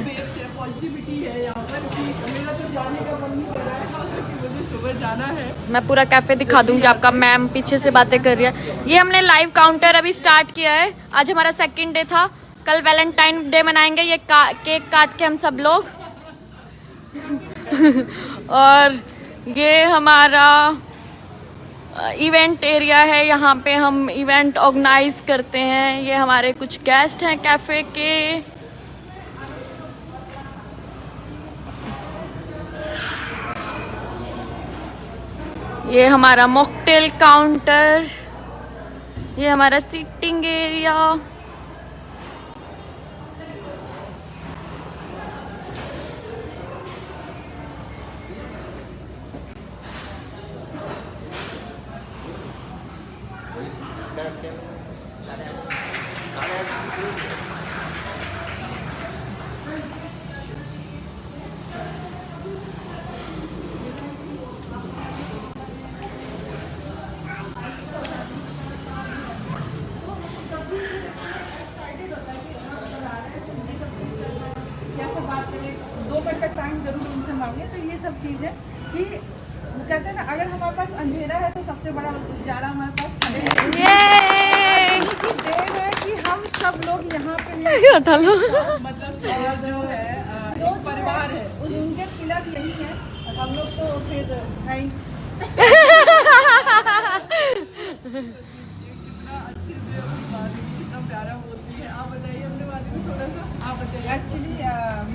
पॉजिटिविटी है यहाँ पर कि मेरा तो जाने का मन नहीं कर रहा है कि मुझे सुबह जाना है। मैं पूरा कैफे दिखा दूंगी आपका, मैम पीछे से बातें कर रही है। ये हमने लाइव काउंटर अभी स्टार्ट किया है, आज हमारा सेकंड डे था, कल वैलेंटाइन डे मनाएंगे। ये केक काट के हम सब लोग और ये हमारा इवेंट एरिया है, यहाँ पे हम इवेंट ऑर्गेनाइज करते हैं। ये हमारे कुछ गेस्ट हैं कैफे के। ये हमारा मॉकटेल काउंटर, ये हमारा सीटिंग एरिया। सब चीज़ है कि वो कहते हैं ना, अगर हमारे पास अंधेरा है तो सबसे बड़ा उजाला हमारे पास खड़े है कि हम सब लोग यहाँ पे मतलब शहर जो है एक परिवार है। उनके खिलाफ यही है, हम लोग तो फिर है ही। कितना अच्छे से कितना प्यारा बोलती है। आप बताइए अपने बारे में थोड़ा सा, आप बताइए। एक्चुअली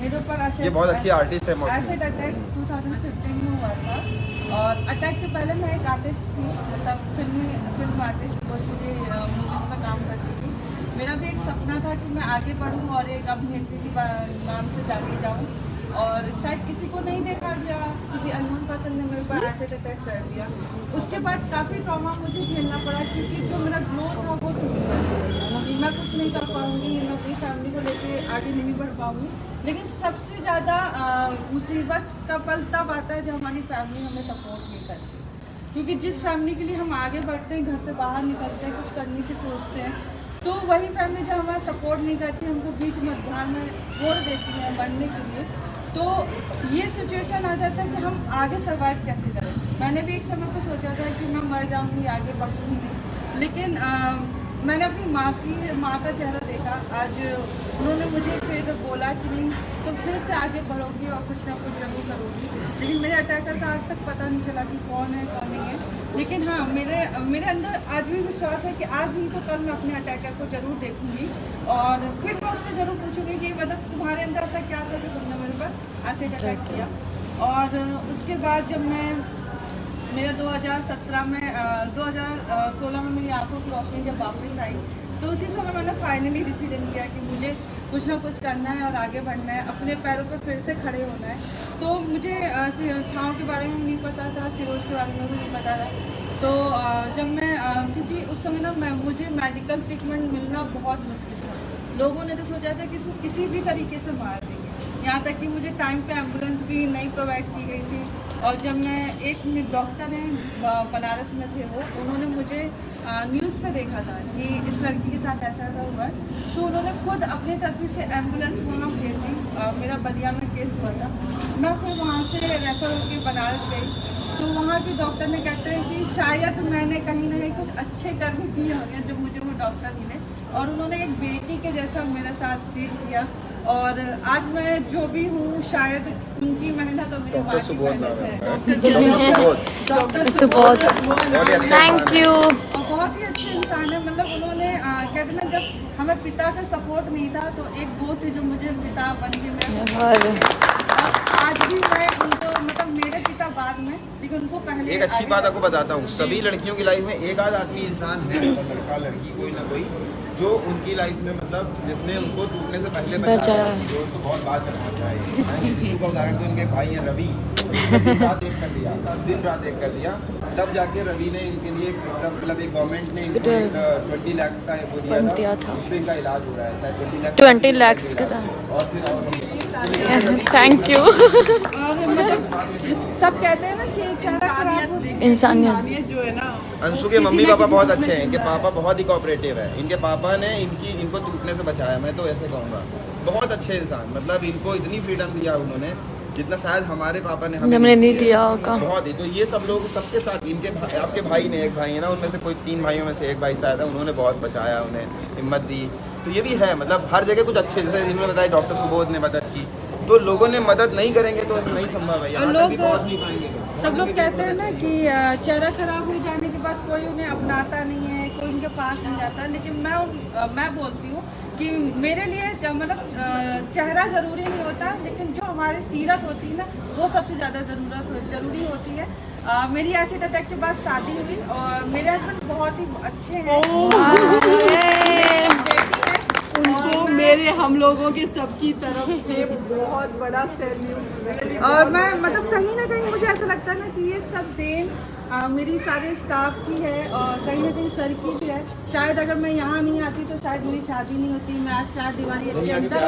मेरे ऊपर ये बहुत अच्छी आर्टिस्ट है मौसमी। एसिड अटैक 2015 में हुआ था, और अटैक के पहले मैं एक आर्टिस्ट थी, मतलब फिल्म आर्टिस्ट, बहुत मुझे मूवीज़ में काम करती थी। मेरा भी एक सपना था कि मैं आगे बढ़ूं और एक अभिनेत्री के नाम से जानी जाऊं, और शायद किसी को नहीं देखा गया, किसी अननोन पर्सन ने मेरे ऊपर एसिड अटैक कर दिया। उसके बाद काफ़ी ट्रॉमा मुझे झेलना पड़ा, क्योंकि जो मेरा ग्लो था वो टूट गया कि मैं कुछ नहीं कर पाऊँगी, मैं अपनी फैमिली को लेके आगे नहीं बढ़ पाऊँगी। लेकिन सबसे ज़्यादा मुसीबत का पल तब आता है जब हमारी फैमिली हमें सपोर्ट नहीं करती, क्योंकि जिस फैमिली के लिए हम आगे बढ़ते हैं, घर से बाहर निकलते हैं, कुछ करने की सोचते हैं, तो वही फैमिली जब हमारा सपोर्ट नहीं करती, हमको बीच मध्याह्न में छोड़ देती है बनने के लिए, तो ये सिचुएशन आ जाता है कि हम आगे सर्वाइव कैसे करें। मैंने भी एक समय पर सोचा था कि मैं मर जाऊँगी, आगे बढ़ूँगी नहीं, लेकिन मैंने अपनी माँ का चेहरा देखा। आज उन्होंने मुझे फिर बोला कि नहीं, तुम फिर से आगे बढ़ोगी और कुछ ना कुछ जरूर करोगी। लेकिन मेरे अटैकर का आज तक पता नहीं चला कि कौन है कौन नहीं है, लेकिन हाँ, मेरे अंदर आज भी विश्वास है कि आज नहीं तो कल मैं अपने अटैकर को जरूर देखूंगी, और फिर मैं उससे ज़रूर पूछूंगी कि मतलब तुम्हारे अंदर ऐसा क्या था जो तुमने मेरे पर एसिड अटैक किया। और उसके बाद जब मेरा 2016 में मेरी आंखों की रोशनी जब वापस आई, तो उसी समय मैंने फाइनली डिसीजन लिया कि मुझे कुछ ना कुछ करना है और आगे बढ़ना है, अपने पैरों पर फिर से खड़े होना है। तो मुझे छाँव के बारे में नहीं पता था, सिरोज के बारे में भी नहीं पता था। तो जब मैं क्योंकि उस समय ना मुझे मेडिकल ट्रीटमेंट मिलना बहुत मुश्किल था। लोगों ने तो सोचा था कि इसको किसी भी तरीके से मार देंगे, यहाँ तक कि मुझे टाइम पे एम्बुलेंस भी नहीं प्रोवाइड की गई थी। और जब मैं एक डॉक्टर हैं बनारस में थे, वो उन्होंने मुझे न्यूज़ पे देखा था कि इस लड़की के साथ ऐसा ऐसा हुआ है, तो उन्होंने खुद अपने तरफ से एम्बुलेंस वहाँ भेजी। मेरा बलिया में केस हुआ था, मैं फिर वहाँ से रेफर होकर बनारस गई, तो वहाँ के डॉक्टर ने कहते हैं कि शायद मैंने कहीं ना कहीं कुछ अच्छे कर्म किए होंगे जो मुझे वो डॉक्टर मिले, और उन्होंने एक बेटी के जैसा मेरे साथ ट्रीट किया। और आज मैं जो भी हूँ, शायद उनकी मेहनत और मेरी माँ की मेहनत है। Doctor Subodh, thank you. और बहुत ही अच्छे इंसान है। मतलब उन्होंने कहते ना, जब हमें पिता का सपोर्ट नहीं था, तो एक वो थे जो मुझे पिता बन के मेरा आज भी मैं उनको, मतलब मेरे पिता बाद में, लेकिन उनको पहले। एक अच्छी बात आपको बताता हूँ, सभी लड़कियों की लाइफ में एक आध आदमी इंसान है, लड़का लड़की कोई ना कोई, जो उनकी लाइफ में मतलब जिसने उनको टूटने से पहले बचाया, जो उनको बहुत बात करना चाहिए। का उदाहरण तो उनके भाई हैं रवि, दिन रात एक कर दिया, तब जाके रवि ने इनके लिए एक सिस्टम, मतलब एक गवर्नमेंट ने 20 लाख का वो दिया था, उससे इनका इलाज हो रहा है, शायद 20 लाख का था। और फिर थैंक यू। सब कहते हैं ना कि चेहरा खराब हो, इंसानियत जो है ना, अंशु के मम्मी पापा बहुत अच्छे हैं, इनके पापा बहुत ही कोऑपरेटिव है, इनके पापा ने इनको टूटने से बचाया, मैं तो ऐसे कहूँगा। बहुत अच्छे इंसान, मतलब इनको इतनी फ्रीडम दिया उन्होंने जितना शायद हमारे पापा ने हमें नहीं दिया होगा। बहुत ही, तो ये सब लोग सबके साथ, इनके आपके भाई ने एक भाई है ना, उनमें से कोई 3 भाइयों में से एक भाई शायद है, उन्होंने बहुत बचाया, उन्हें हिम्मत दी। तो ये भी है, मतलब हर जगह कुछ अच्छे, जैसे इन्होंने बताया डॉक्टर सुबोध ने मदद की, तो लोगों ने मदद नहीं करेंगे तो नहीं संभव है, यहाँ तक भी पहुँच नहीं पाएंगे। सब लोग कहते हैं ना कि चेहरा खराब हो जाने के बाद कोई उन्हें अपनाता नहीं है, कोई उनके पास नहीं जाता, लेकिन मैं बोलती हूँ कि मेरे लिए मतलब चेहरा ज़रूरी नहीं होता, लेकिन जो हमारी सीरत होती है ना, वो सबसे ज़्यादा ज़रूरी होती है। मेरी एसिड अटैक के बाद शादी हुई, और मेरे हस्बैंड बहुत ही अच्छे हैं, उनको मेरे हम लोगों की सबकी तरफ से बहुत बड़ा सैल्यूट। और मैं मतलब कहीं ना कहीं मुझे ऐसा लगता है ना कि ये सब देन मेरी सारे स्टाफ की है, और कहीं ना कहीं सर की भी है। शायद अगर मैं यहाँ नहीं आती तो शायद मेरी शादी नहीं होती, मैं आज 4 दीवारी के अंदर।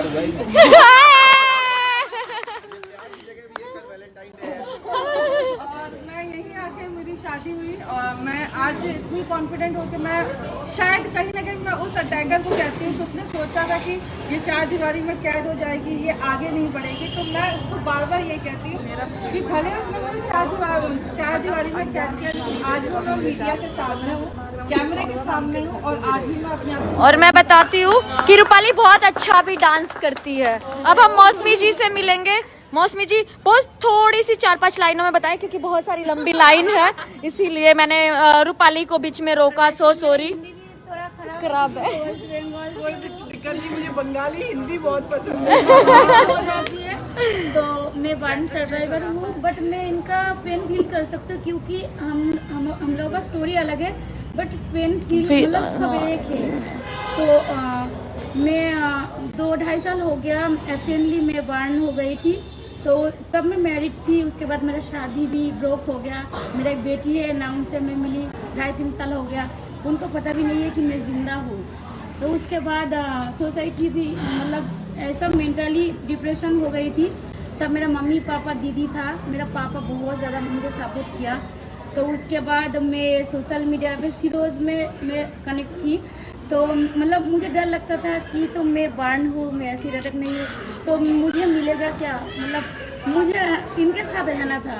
और मैं यहीं आके मेरी मेरी शादी हुई और मैं आज इतनी कॉन्फिडेंट हूँ कि मैं शायद कहीं ना कहीं मैं उस अटैकर को कहती हूँ कि उसने सोचा था कि ये 4 दीवारी में कैद हो जाएगी, ये आगे नहीं बढ़ेगी। तो मैं उसको बार बार ये कहती हूँ कि भले उसने मुझे 4 दीवारी में कैद किया, लेकिन आज वो मैं मीडिया के सामने हूँ, कैमरे के सामने हूँ और आज भी मैं अपने आप और मैं बताती हूँ कि रूपाली बहुत अच्छा भी डांस करती है। अब हम मौसमी जी से मिलेंगे। मौसमी जी बहुत थोड़ी सी 4-5 लाइनों में बताएं, क्योंकि बहुत सारी लंबी लाइन है, इसीलिए मैंने रूपाली को बीच में रोका। सो सॉरी, खराब है। कोई दिक्कत नहीं, मुझे बंगाली हिंदी बहुत पसंद है। तो मैं बर्न सर्वाइवर हूँ, बट मैं इनका पेन फील कर सकती हूँ, क्योंकि हम लोगों का स्टोरी अलग है, बट पेन फील मतलब सब एक है। तो मैं 2-2.5 साल हो गया एक्सीडेंटली मैं बर्न हो गई थी। तो तब मैं मैरिड थी, उसके बाद मेरा शादी भी ब्रोक हो गया। मेरा एक बेटी है ना, उनसे मैं मिली 2.5-3 साल हो गया, उनको पता भी नहीं है कि मैं जिंदा हूँ। तो उसके बाद सोसाइटी भी मतलब ऐसा मेंटली डिप्रेशन हो गई थी। तब मेरा मम्मी पापा दीदी था, मेरा पापा बहुत ज़्यादा मुझे सपोर्ट किया। तो उसके बाद मैं सोशल मीडिया पे सीरोज में मैं कनेक्ट थी। तो मतलब मुझे डर लगता था कि तो मैं बर्न हूँ, मैं ऐसी रदक नहीं हूँ, तो मुझे मिलेगा क्या, मतलब मुझे इनके साथ रहना था,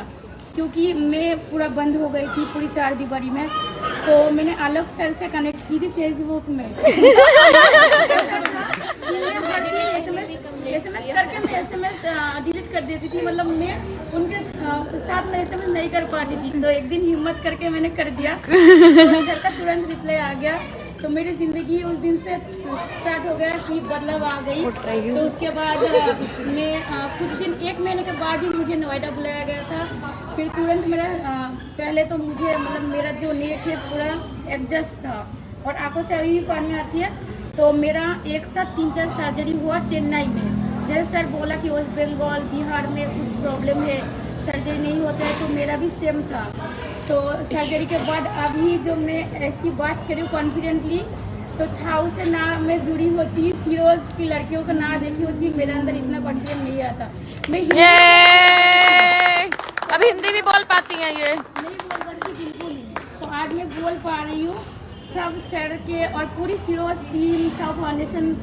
क्योंकि मैं पूरा बंद हो गई थी पूरी 4 दीवारी में। तो मैंने आलोक सर से कनेक्ट की थी फेसबुक में। SMS करके मैं SMS डिलीट कर देती थी, मतलब मैं उनके साथ में SMS नहीं कर पाती थी। तो एक दिन हिम्मत करके मैंने कर दिया, तो सर का तुरंत रिप्लाई आ गया। तो मेरी ज़िंदगी उस दिन से स्टार्ट हो गया कि बदलाव आ गई। तो उसके बाद मैं कुछ दिन 1 महीने के बाद ही मुझे नोएडा बुलाया गया था। फिर तुरंत मेरा पहले तो मुझे मतलब मेरा जो नेक है पूरा एडजस्ट था और आंखों से अभी भी पानी आती है। तो मेरा एक साथ 3-4 सर्जरी हुआ चेन्नई में। जैसे सर बोला कि वेस्ट बंगाल बिहार में कुछ प्रॉब्लम है, सर्जरी नहीं होता है, तो मेरा भी सेम था। तो सर्जरी के बाद अभी जो मैं ऐसी बात करी कॉन्फिडेंटली, तो छाऊ से ना मैं जुड़ी होती, सीरोज की लड़कियों को ना देखी होती, मेरे अंदर इतना कॉन्फिडेंस नहीं आता। मैं अब हिंदी भी बोल पाती हैं ये? नहीं बोल पाती बिल्कुल नहीं। तो आज मैं बोल पा रही हूँ सब सर के और पूरी सीरोज टीम छाऊ फाउंडेशन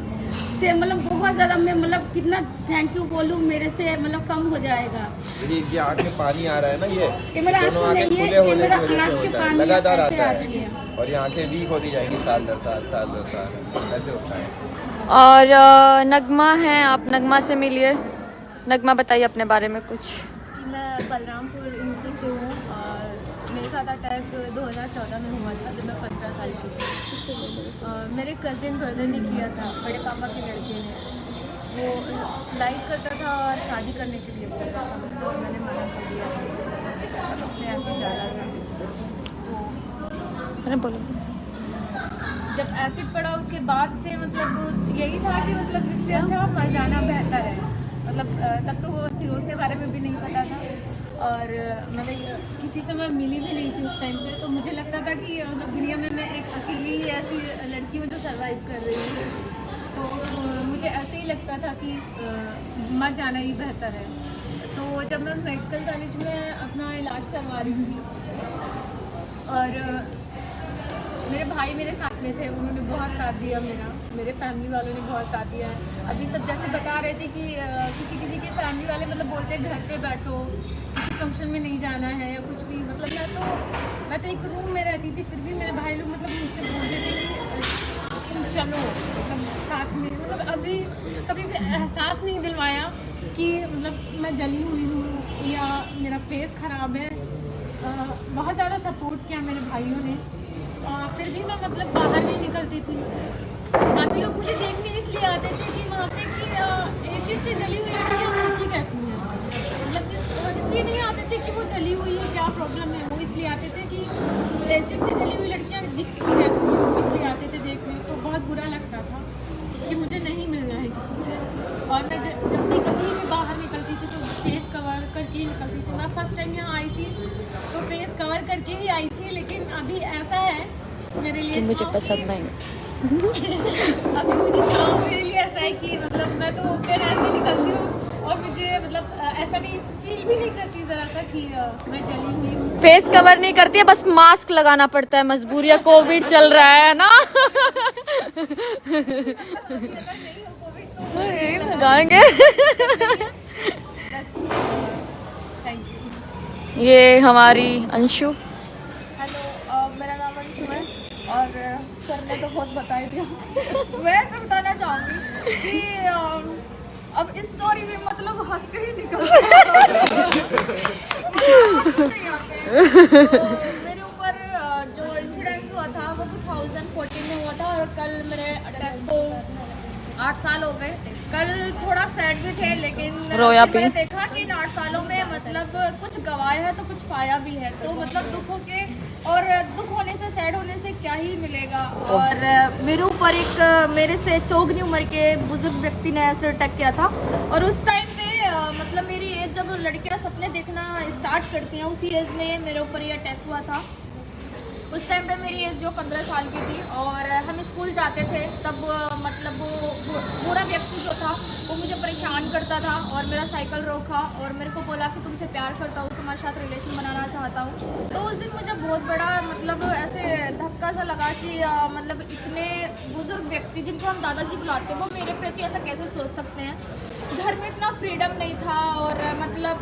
से, मतलब बहुत ज़्यादा मैं मतलब कितना थैंक यू बोलूँ, मेरे से मतलब कम हो जाएगा। इनकी आँख में पानी आ रहा है ना, ये मेरा दोनों आंसू आँखें नहीं है, खुले होने मेरा की वजह आँख से के होता है, पानी लगातार ऐसे आता आती है है। और ये आँखें वीक होती जाएंगी साल दर साल, ऐसे होता है। और नगमा है, आप नगमा से मिलिए। नगमा बताइए अपने बारे में कुछ। मैं बलरामपुर यूपी से हूँ और मेरे साथ अटैक 2014 में हुआ था जब मैं 15 साल की थी। मेरे कज़िन ब्रदर ने किया था, बड़े पापा के लड़के ने। वो लाइक करता था और शादी करने के लिए बोल रहा था मुझसे, और मैंने मना कर दिया। अब उसने ऐसे डाला था, अरे बोलो। जब एसिड पड़ा उसके बाद से मतलब यही था कि मतलब इससे अच्छा मर जाना बेहतर है। मतलब तब तो वो सीरोज के बारे में भी नहीं पता था और मतलब किसी से मैं मिली भी नहीं थी उस टाइम पे। तो मुझे लगता था कि मतलब दुनिया में मैं एक अकेली ही ऐसी लड़की हूँ जो सर्वाइव कर रही हूँ। तो मुझे ऐसे ही लगता था कि मर जाना ही बेहतर है। तो जब मैं मेडिकल कॉलेज में अपना इलाज करवा रही थी और मेरे भाई मेरे साथ में थे, उन्होंने बहुत साथ दिया मेरे फैमिली वालों ने बहुत साथ दिया है। अभी सब जैसे बता रहे थे कि किसी के फैमिली वाले मतलब बोलते हैं घर पे बैठो, किसी फंक्शन में नहीं जाना है या कुछ भी। मतलब मैं तो एक रूम में रहती थी, फिर भी मेरे भाई लोग मतलब मुझसे बोलते थे कि तुम चलो मतलब साथ में। मतलब अभी कभी भी एहसास नहीं दिलवाया कि मतलब मैं जली हुई हूँ या मेरा फेस ख़राब है। बहुत ज़्यादा सपोर्ट किया मेरे भाइयों ने। फिर भी मैं मतलब बाहर नहीं निकलती थी। काफ़ी लोग मुझे देखने इसलिए आते थे कि वहाँ पे कि एसिड से जली हुई लड़कियाँ होती कैसी हैं। मतलब इसलिए नहीं आते थे कि वो जली हुई है क्या प्रॉब्लम है, वो इसलिए आते थे कि एसिड से जली हुई लड़कियाँ दिखती कैसी हैं, वो इसलिए आते थे देखने। तो बहुत बुरा लगता था कि मुझे नहीं मिलना है किसी से। और मैं जब भी कभी भी बाहर निकलती थी तो फेस कवर करके ही निकलती थी। मैं फर्स्ट टाइम यहाँ आई थी तो फेस कवर करके ही आई थी, लेकिन अभी ऐसा है मेरे लिए मुझे पसंद नहीं। अभी मुझे छाँव मेरे लिए ऐसा है कि मतलब मैं तो फिर ऐसे निकलती हूँ और मुझे मतलब ऐसा नहीं फील भी नहीं करती ज़रा सा कि मैं जली हुई हूँ। फेस कवर नहीं करती है, बस मास्क लगाना पड़ता है, मजबूरी है, कोविड चल रहा है ना। यही लगाएंगे। ये हमारी अंशु। हेलो, मेरा नाम अंशु है और सर ने तो बहुत बता ही दिया। मैं ऐसे बताना चाहूँगी कि अब इस स्टोरी में मतलब हंस के ही निकल तो मेरे ऊपर जो इंसिडेंस हुआ था वो 2014 में हुआ था और कल मेरे अटैक को 8 साल हो गए। कल थोड़ा सैड भी थे, लेकिन रोया फिर मैंने भी। देखा कि इन 8 सालों में मतलब कुछ गवाया है तो कुछ पाया भी है, तो मतलब दुखों के और दुख होने से सैड होने से क्या ही मिलेगा। और मेरे ऊपर एक मेरे से चौगनी उम्र के बुजुर्ग व्यक्ति ने ऐसे अटैक किया था और उस टाइम पे मतलब मेरी एज जब लड़कियां सपने देखना स्टार्ट करती हैं उसी एज में मेरे ऊपर ये अटैक हुआ था। उस टाइम पे मेरी एज जो 15 साल की थी और हम स्कूल जाते थे, तब मतलब वो बुरा व्यक्ति जो था वो मुझे परेशान करता था और मेरा साइकिल रोका और मेरे को बोला कि तुमसे प्यार करता हूँ, तुम्हारे साथ रिलेशन बनाना चाहता हूँ। तो उस दिन मुझे बहुत बड़ा मतलब ऐसे धक्का सा लगा कि मतलब इतने बुजुर्ग व्यक्ति जिनको हम दादाजी बुलाते हैं वो मेरे प्रति ऐसा कैसे सोच सकते हैं। घर में इतना फ्रीडम नहीं था और मतलब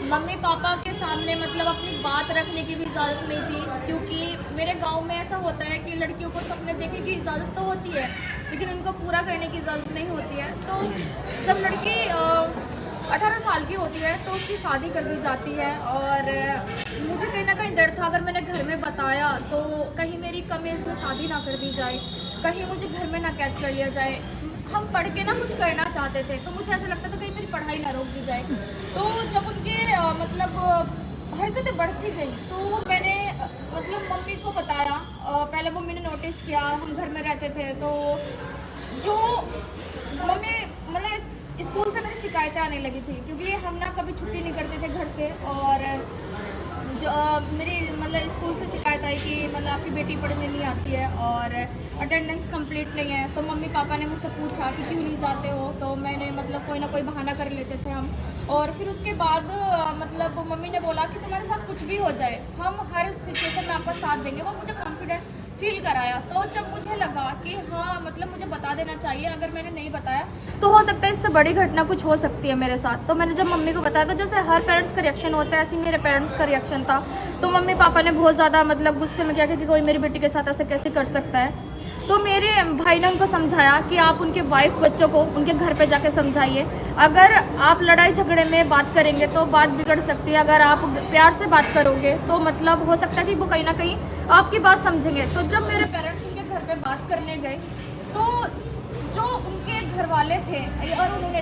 मम्मी पापा के सामने मतलब अपनी बात रखने की भी इजाज़त नहीं थी, क्योंकि मेरे गांव में ऐसा होता है कि लड़कियों को सपने देखने की इजाज़त तो होती है लेकिन उनको पूरा करने की इजाज़त नहीं होती है। तो जब लड़की 18 साल की होती है तो उसकी शादी कर दी जाती है और मुझे कहीं ना कहीं डर था अगर मैंने घर में बताया तो कहीं मेरी कम एज में शादी ना कर दी जाए, कहीं मुझे घर में ना कैद कर लिया जाए। हम पढ़ के ना कुछ करना चाहते थे तो मुझे ऐसा लगता था कहीं मेरी पढ़ाई ना रोक दी जाए। तो जब उनके मतलब हरकतें बढ़ती गई तो मैंने मतलब मम्मी को बताया। पहले मम्मी ने नोटिस किया, हम घर में रहते थे तो जो मम्मी मतलब स्कूल से मेरी शिकायतें आने लगी थी क्योंकि हम ना कभी छुट्टी नहीं करते थे घर से और जो मेरी मतलब स्कूल से शिकायत आई कि मतलब आपकी बेटी पढ़ने नहीं आती है और अटेंडेंस कंप्लीट नहीं है। तो मम्मी पापा ने मुझसे पूछा कि क्यों नहीं जाते हो, तो मैंने मतलब कोई ना कोई बहाना कर लेते थे हम। और फिर उसके बाद मतलब मम्मी ने बोला कि तुम्हारे साथ कुछ भी हो जाए हम हर सिचुएशन में आपका साथ देंगे। वो मुझे कॉन्फिडेंट फील कराया। तो जब मुझे लगा कि हाँ मतलब मुझे बता देना चाहिए, अगर मैंने नहीं बताया तो हो सकता है इससे बड़ी घटना कुछ हो सकती है मेरे साथ। तो मैंने जब मम्मी को बताया तो जैसे हर पेरेंट्स का रिएक्शन होता है ऐसे ही मेरे पेरेंट्स का रिएक्शन था। तो मम्मी पापा ने बहुत ज़्यादा मतलब गुस्से में किया कि कोई मेरी बेटी के साथ ऐसे कैसे कर सकता है। तो मेरे भाई ने उनको समझाया कि आप उनके वाइफ बच्चों को उनके घर पे जाके समझाइए। अगर आप लड़ाई झगड़े में बात करेंगे तो बात बिगड़ सकती है, अगर आप प्यार से बात करोगे तो मतलब हो सकता है कि वो कहीं ना कहीं आपकी बात समझेंगे। तो जब मेरे पेरेंट्स उनके घर पे बात करने गए तो जो उनके घर वाले थे और उन्होंने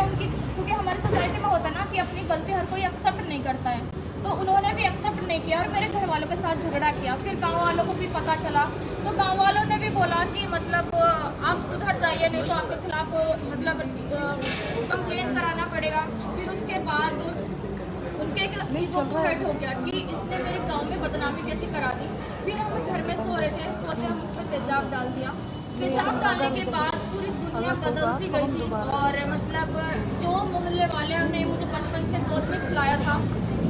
उनकी, क्योंकि हमारी सोसाइटी में होता है ना कि अपनी गलती हर कोई एक्सेप्ट नहीं करता है, तो उन्होंने भी एक्सेप्ट नहीं किया और मेरे घर वालों के साथ झगड़ा किया। फिर गांव वालों को भी पता चला तो गांव वालों ने भी बोला कि मतलब आप सुधर जाइए नहीं तो आपके खिलाफ मतलब कंप्लेन कराना पड़ेगा। फिर उसके बाद उनके ईगो को हर्ट हो गया कि इसने मेरे गांव में बदनामी कैसे करा दी। फिर हम घर में सो रहे थे, सोचे हम उस पर तेजाब डाल दिया। तेजाब डालने के बाद पूरी दुनिया बदल सी गई थी और मतलब जो मोहल्ले वाले ने मुझे बचपन से गोद में खिलाया था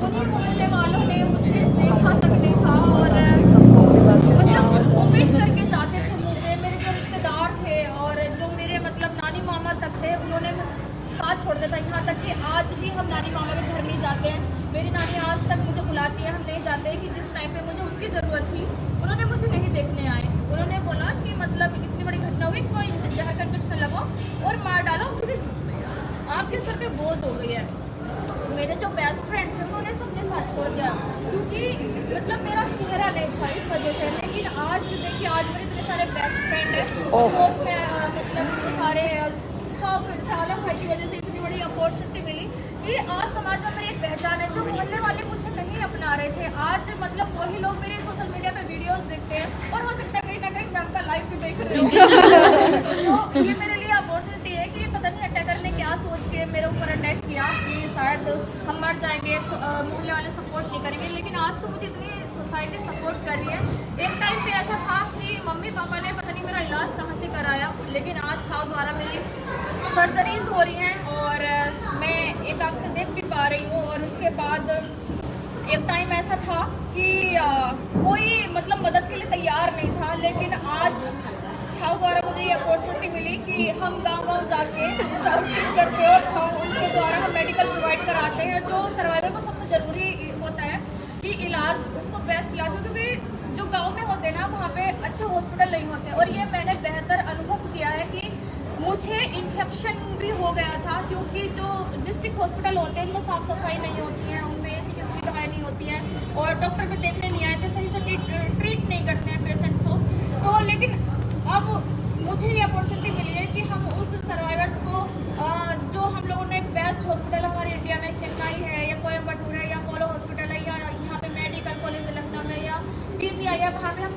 उन्हीं मोहल्ले वालों ने मुझे देखा तक नहीं था और मतलब वोमिट करके जाते थे मुँह में। मेरे जो रिश्तेदार थे और जो मेरे मतलब नानी मामा तक थे उन्होंने साथ छोड़ दिया था। यहाँ तक कि आज भी हम नानी मामा के घर नहीं जाते हैं। मेरी नानी आज तक मुझे बुलाती है, हम नहीं जाते हैं कि जिस टाइम पे मुझे उनकी ज़रूरत थी उन्होंने मुझे नहीं देखने आए। उन्होंने बोला कि मतलब इतनी बड़ी घटना हो गई, कोई जहर का इंजेक्शन लगाओ और मार डालो क्योंकि आपके सर पे बोझ हो गई है। मेरे जो बेस्ट फ्रेंड थे उन्होंने सबने साथ छोड़ दिया क्योंकि मतलब मेरा चेहरा नहीं था इस वजह से। लेकिन आज देखिए आज मेरे इतने सारे बेस्ट फ्रेंड हैं उसमें मतलब इतने सारे 6 साल भाई की वजह से इतनी बड़ी अपॉर्चुनिटी मिली कि आज समाज में मेरी एक पहचान है। जो मोहल्ले वाले मुझे नहीं अपना रहे थे आज मतलब वही लोग मेरे सोशल मीडिया पे वीडियोस देखते हैं और हो सकता है कहीं ना कहीं मैं उनका लाइव भी देख रही हूँ। तो ये मेरे लिए अपॉर्चुनिटी है कि पता नहीं अटैकर ने क्या सोच के मेरे ऊपर अटैक किया कि शायद हम मर जाएंगे, मोहल्ले वाले सपोर्ट नहीं करेंगे। लेकिन आज तो मुझे इतनी सोसाइटी सपोर्ट कर रही है। एक टाइम पे ऐसा था कि मम्मी पापा ने पता नहीं मेरा इलाज कहाँ से कराया, लेकिन आज छाव द्वारा मेरी सर्जरीज हो रही हैं और मैं एक आँख से देख भी पा रही हूँ। और उसके बाद एक टाइम ऐसा था कि कोई मतलब मदद के लिए तैयार नहीं था, लेकिन आज छाव द्वारा मुझे ये अपॉर्चुनिटी मिली कि हम गांव-गांव जाके आउटरीच करते हैं और छाव उनके द्वारा हम मेडिकल प्रोवाइड कराते हैं, जो सर्वाइवर को सबसे ज़रूरी होता है कि इलाज उसको बेस्ट इलाज हो, क्योंकि जो गांव में होते हैं ना वहाँ पे अच्छे हॉस्पिटल नहीं होते। और ये मैंने बेहतर अनुभव किया है कि मुझे इन्फेक्शन भी हो गया था, क्योंकि जो डिस्ट्रिक्ट हॉस्पिटल होते हैं उनमें साफ़ सफाई नहीं होती है, उनमें ऐसी की सुविधाएँ नहीं होती हैं और डॉक्टर भी देखने नहीं आए थे, सही से ट्रीट नहीं करते हैं पेशेंट को। तो लेकिन अब मुझे ये अपॉर्चुनिटी मिली है कि हम उस सर्वाइवर्स को जो हम लोगों ने बेस्ट हॉस्पिटल हमारे इंडिया में चेन्नई है या कोयम्बटूर है या अपोलो हॉस्पिटल है या यहाँ पे मेडिकल कॉलेज लखनऊ में या PGI है, वहाँ पे हम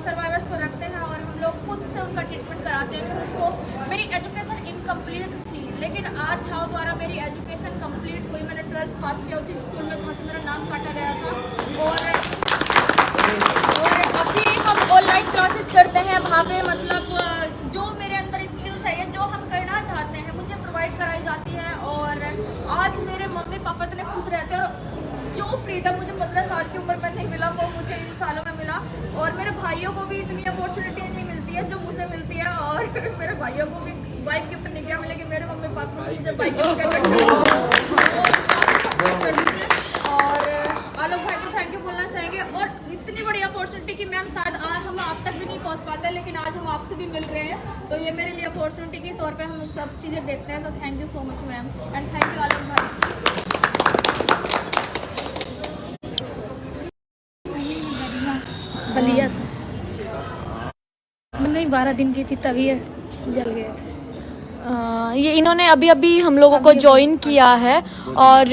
सर्वाइवर्स को रखते हैं और हम लोग खुद से उनका ट्रीटमेंट कराते हैं। फिर उसको मेरी एजुकेशन इनकम्प्लीट थी, लेकिन आज छाव द्वारा मेरी एजुकेशन कंप्लीट हुई। मैंने 12th पास किया उसी स्कूल में जहाँ से मेरा नाम काटा गया था और अभी हम ऑनलाइन क्लासेस करते हैं। वहाँ पे मतलब जो मेरे अंदर स्किल्स है, जो हम करना चाहते हैं, मुझे प्रोवाइड कराई जाती है। और आज मेरे मम्मी पापा इतने खुश रहते हैं और जो फ्रीडम मुझे 15 साल की उम्र में नहीं मिला वो मुझे इन सालों में मिला। और मेरे भाइयों को भी इतनी अपॉर्चुनिटी नहीं मिलती है जो मुझे मिलती है। और मेरे भाइयों को भी बाइक गिफ्ट नहीं किया मिलेगी, मेरे मम्मी पापा ने मुझे बाइक गिफ्ट और आलोक भाई को थैंक यू बोलना चाहेंगे। और इतनी बड़ी अपॉर्चुनिटी कि मैम शायद आज हम आप तक भी नहीं पहुंच पाते, लेकिन आज हम आपसे भी मिल रहे हैं, तो ये मेरे लिए अपॉर्चुनिटी के तौर पे हम सब चीज़ें देखते हैं। तो thank you so much ma'am and thank you Alok भाई। बलिया से नहीं 12 दिन की थी तभी जल गए थे। ये इन्होंने अभी अभी हम लोगों को ज्वाइन किया है और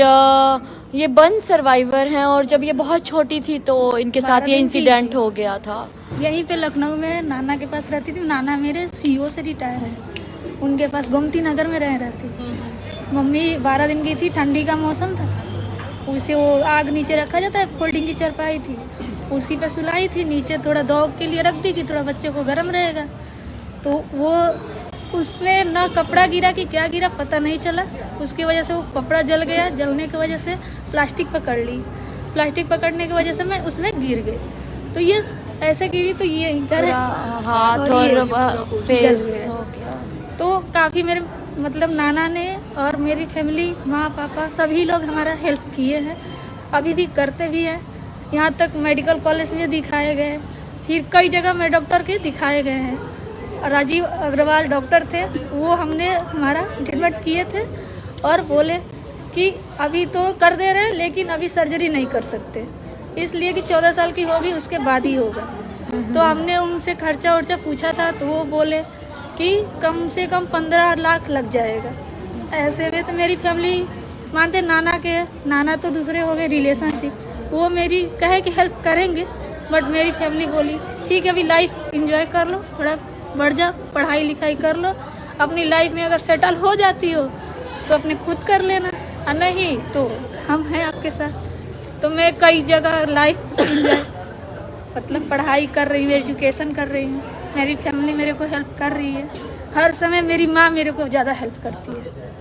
ये बर्न सर्वाइवर हैं। और जब ये बहुत छोटी थी तो इनके साथ ये इंसिडेंट हो गया था। यहीं पे लखनऊ में नाना के पास रहती थी। नाना मेरे CO से रिटायर है, उनके पास गोमती नगर में रह थी। मम्मी 12 दिन की थी, ठंडी का मौसम था, उसे वो आग नीचे रखा जाता है, फोल्डिंग की चरपाई थी, उसी पे सुलाई थी, नीचे थोड़ा दौग के लिए रख दी कि थोड़ा बच्चे को गर्म रहेगा। तो वो उसमें ना कपड़ा गिरा कि क्या गिरा पता नहीं चला, उसकी वजह से वो कपड़ा जल गया। जलने की वजह से प्लास्टिक पकड़ ली, प्लास्टिक पकड़ने की वजह से मैं उसमें गिर गई। तो ये ऐसे गिरी तो ये इधर हाथ और फेस हो गया। तो काफ़ी मेरे मतलब नाना ने और मेरी फैमिली, माँ पापा सभी लोग हमारा हेल्प किए हैं, अभी भी करते भी हैं। यहाँ तक मेडिकल कॉलेज में दिखाए गए, फिर कई जगह में डॉक्टर के दिखाए गए हैं। राजीव अग्रवाल डॉक्टर थे, वो हमने हमारा ट्रीटमेंट किए थे और बोले कि अभी तो कर दे रहे हैं लेकिन अभी सर्जरी नहीं कर सकते, इसलिए कि 14 साल की होगी उसके बाद ही होगा। तो हमने उनसे खर्चा वर्चा पूछा था तो वो बोले कि कम से कम 15 लाख लग जाएगा। ऐसे में तो मेरी फैमिली मानते नाना तो दूसरे हो गए रिलेशनशिप, वो मेरी कहे कि हेल्प करेंगे, बट मेरी फैमिली बोली ठीक है अभी लाइफ एंजॉय कर लो, थोड़ा बढ़ जाओ, पढ़ाई लिखाई कर लो, अपनी लाइफ में अगर सेटल हो जाती हो तो अपने खुद कर लेना, और नहीं तो हम हैं आपके साथ। तो मैं कई जगह लाइफ एंजॉय मतलब पढ़ाई कर रही हूँ, एजुकेशन कर रही हूँ, मेरी फैमिली मेरे को हेल्प कर रही है। हर समय मेरी माँ मेरे को ज़्यादा हेल्प करती है,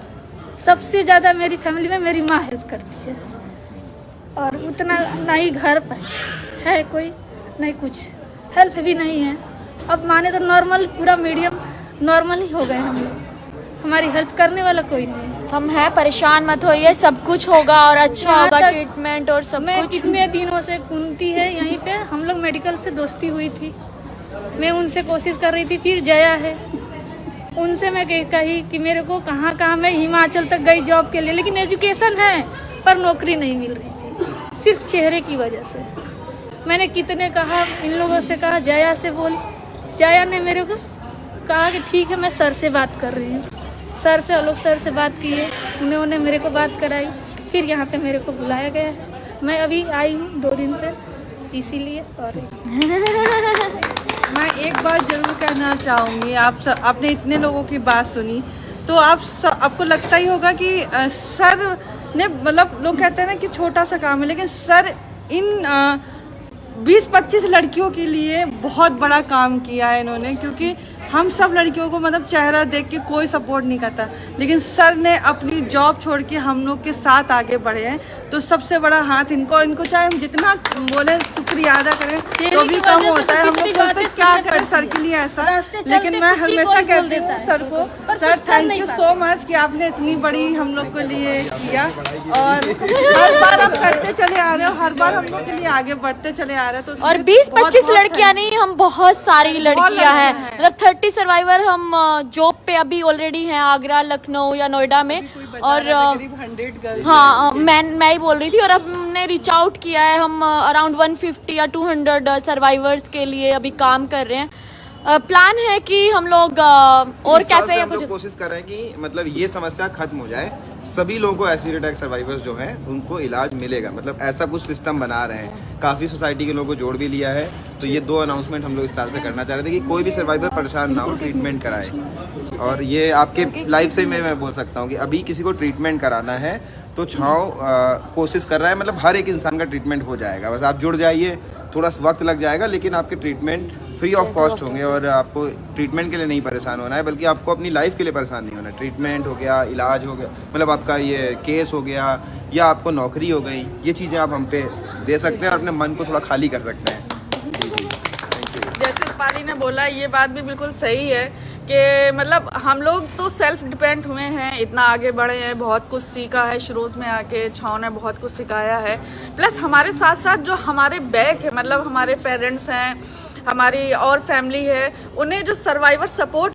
सबसे ज़्यादा मेरी फैमिली में मेरी माँ हेल्प करती है। और उतना ना ही घर पर है कोई, नहीं कुछ हेल्प भी नहीं है। अब माने तो नॉर्मल पूरा मीडियम नॉर्मल ही हो गए हम लोग, हमारी हेल्प करने वाला कोई नहीं। हम हैं, परेशान मत होइए, सब कुछ होगा और अच्छा होगा, ट्रीटमेंट और सब मैं कुछ। कितने दिनों से कुंती है यहीं पे, हम लोग मेडिकल से दोस्ती हुई थी, मैं उनसे कोशिश कर रही थी। फिर जया है, उनसे मैं कही कि मेरे को कहाँ मैं हिमाचल तक गई जॉब के लिए, लेकिन एजुकेशन है पर नौकरी नहीं मिल रही थी, सिर्फ चेहरे की वजह से। मैंने कितने कहा, इन लोगों से कहा, जया से बोली, जया ने मेरे को कहा कि ठीक है मैं सर से बात कर रही हूँ। सर से आलोक सर से बात की है, उन्होंने मेरे को बात कराई, फिर यहाँ पे मेरे को बुलाया गया है। मैं अभी आई हूँ 2 दिन से, इसीलिए। और मैं एक बात जरूर कहना चाहूँगी, आपने इतने लोगों की बात सुनी तो आपको लगता ही होगा कि सर ने मतलब लोग कहते हैं ना कि छोटा सा काम है, लेकिन सर इन 20-25 लड़कियों के लिए बहुत बड़ा काम किया है इन्होंने, क्योंकि हम सब लड़कियों को मतलब चेहरा देख के कोई सपोर्ट नहीं करता, लेकिन सर ने अपनी जॉब छोड़ के हम लोग के साथ आगे बढ़े हैं, तो सबसे बड़ा हाथ इनको चाहे हम जितना बोले शुक्रिया अदा करें तो भी कम होता है। हम लोग सोचते हैं क्या करें सर के लिए ऐसा, लेकिन मैं हमेशा कहती हूँ सर को, sir thank you so much कि आपने इतनी बड़ी हम लोग के लिए किया, और हर बार आप करते चले आ रहे हो, हर बार हम लोग के लिए आगे बढ़ते चले आ रहे हो। तो और 20-25 लड़कियां नहीं, हम बहुत सारी लड़कियां हैं, मतलब 30 सर्वाइवर हम जॉब पे अभी ऑलरेडी हैं आगरा, लखनऊ या नोएडा में। और करीब 100 गर्ल्स। हाँ, मैं ही बोल रही थी, और अब हमने रीच आउट किया है, हम अराउंड 150 या 200 सर्वाइवर्स के लिए अभी काम कर रहे हैं। प्लान है कि हम लोग और कैफे या कुछ कोशिश कर रहे हैं कि मतलब ये समस्या खत्म हो जाए, सभी लोगों को एसिड अटैक सर्वाइवर्स जो हैं उनको इलाज मिलेगा, मतलब ऐसा कुछ सिस्टम बना रहे हैं। काफ़ी सोसाइटी के लोगों को जोड़ भी लिया है, तो ये 2 अनाउंसमेंट हम लोग इस साल से करना चाह रहे थे कि कोई भी सर्वाइवर परेशान ना हो, ट्रीटमेंट कराए। और ये आपके लाइफ से मैं बोल सकता हूँ कि अभी किसी को ट्रीटमेंट कराना है तो छाँव कोशिश कर रहा है, मतलब हर एक इंसान का ट्रीटमेंट हो जाएगा, बस आप जुड़ जाइए, थोड़ा सा वक्त लग जाएगा, लेकिन आपके ट्रीटमेंट फ्री ऑफ कॉस्ट होंगे। और आपको ट्रीटमेंट के लिए नहीं परेशान होना है, बल्कि आपको अपनी लाइफ के लिए परेशान नहीं होना है। ट्रीटमेंट हो गया, इलाज हो गया, मतलब आपका ये केस हो गया या आपको नौकरी हो गई, ये चीज़ें आप हम पे दे सकते हैं और अपने मन को थोड़ा खाली कर सकते हैं। जैसे पारी ने बोला, ये बात भी बिल्कुल सही है कि मतलब हम लोग तो सेल्फ डिपेंड हुए हैं, इतना आगे बढ़े हैं, बहुत कुछ सीखा है शुरूज में आके, छाव ने बहुत कुछ सिखाया है। प्लस हमारे साथ साथ जो हमारे बैक है, मतलब हमारे पेरेंट्स हैं, हमारी और फैमिली है, उन्हें जो सर्वाइवर सपोर्ट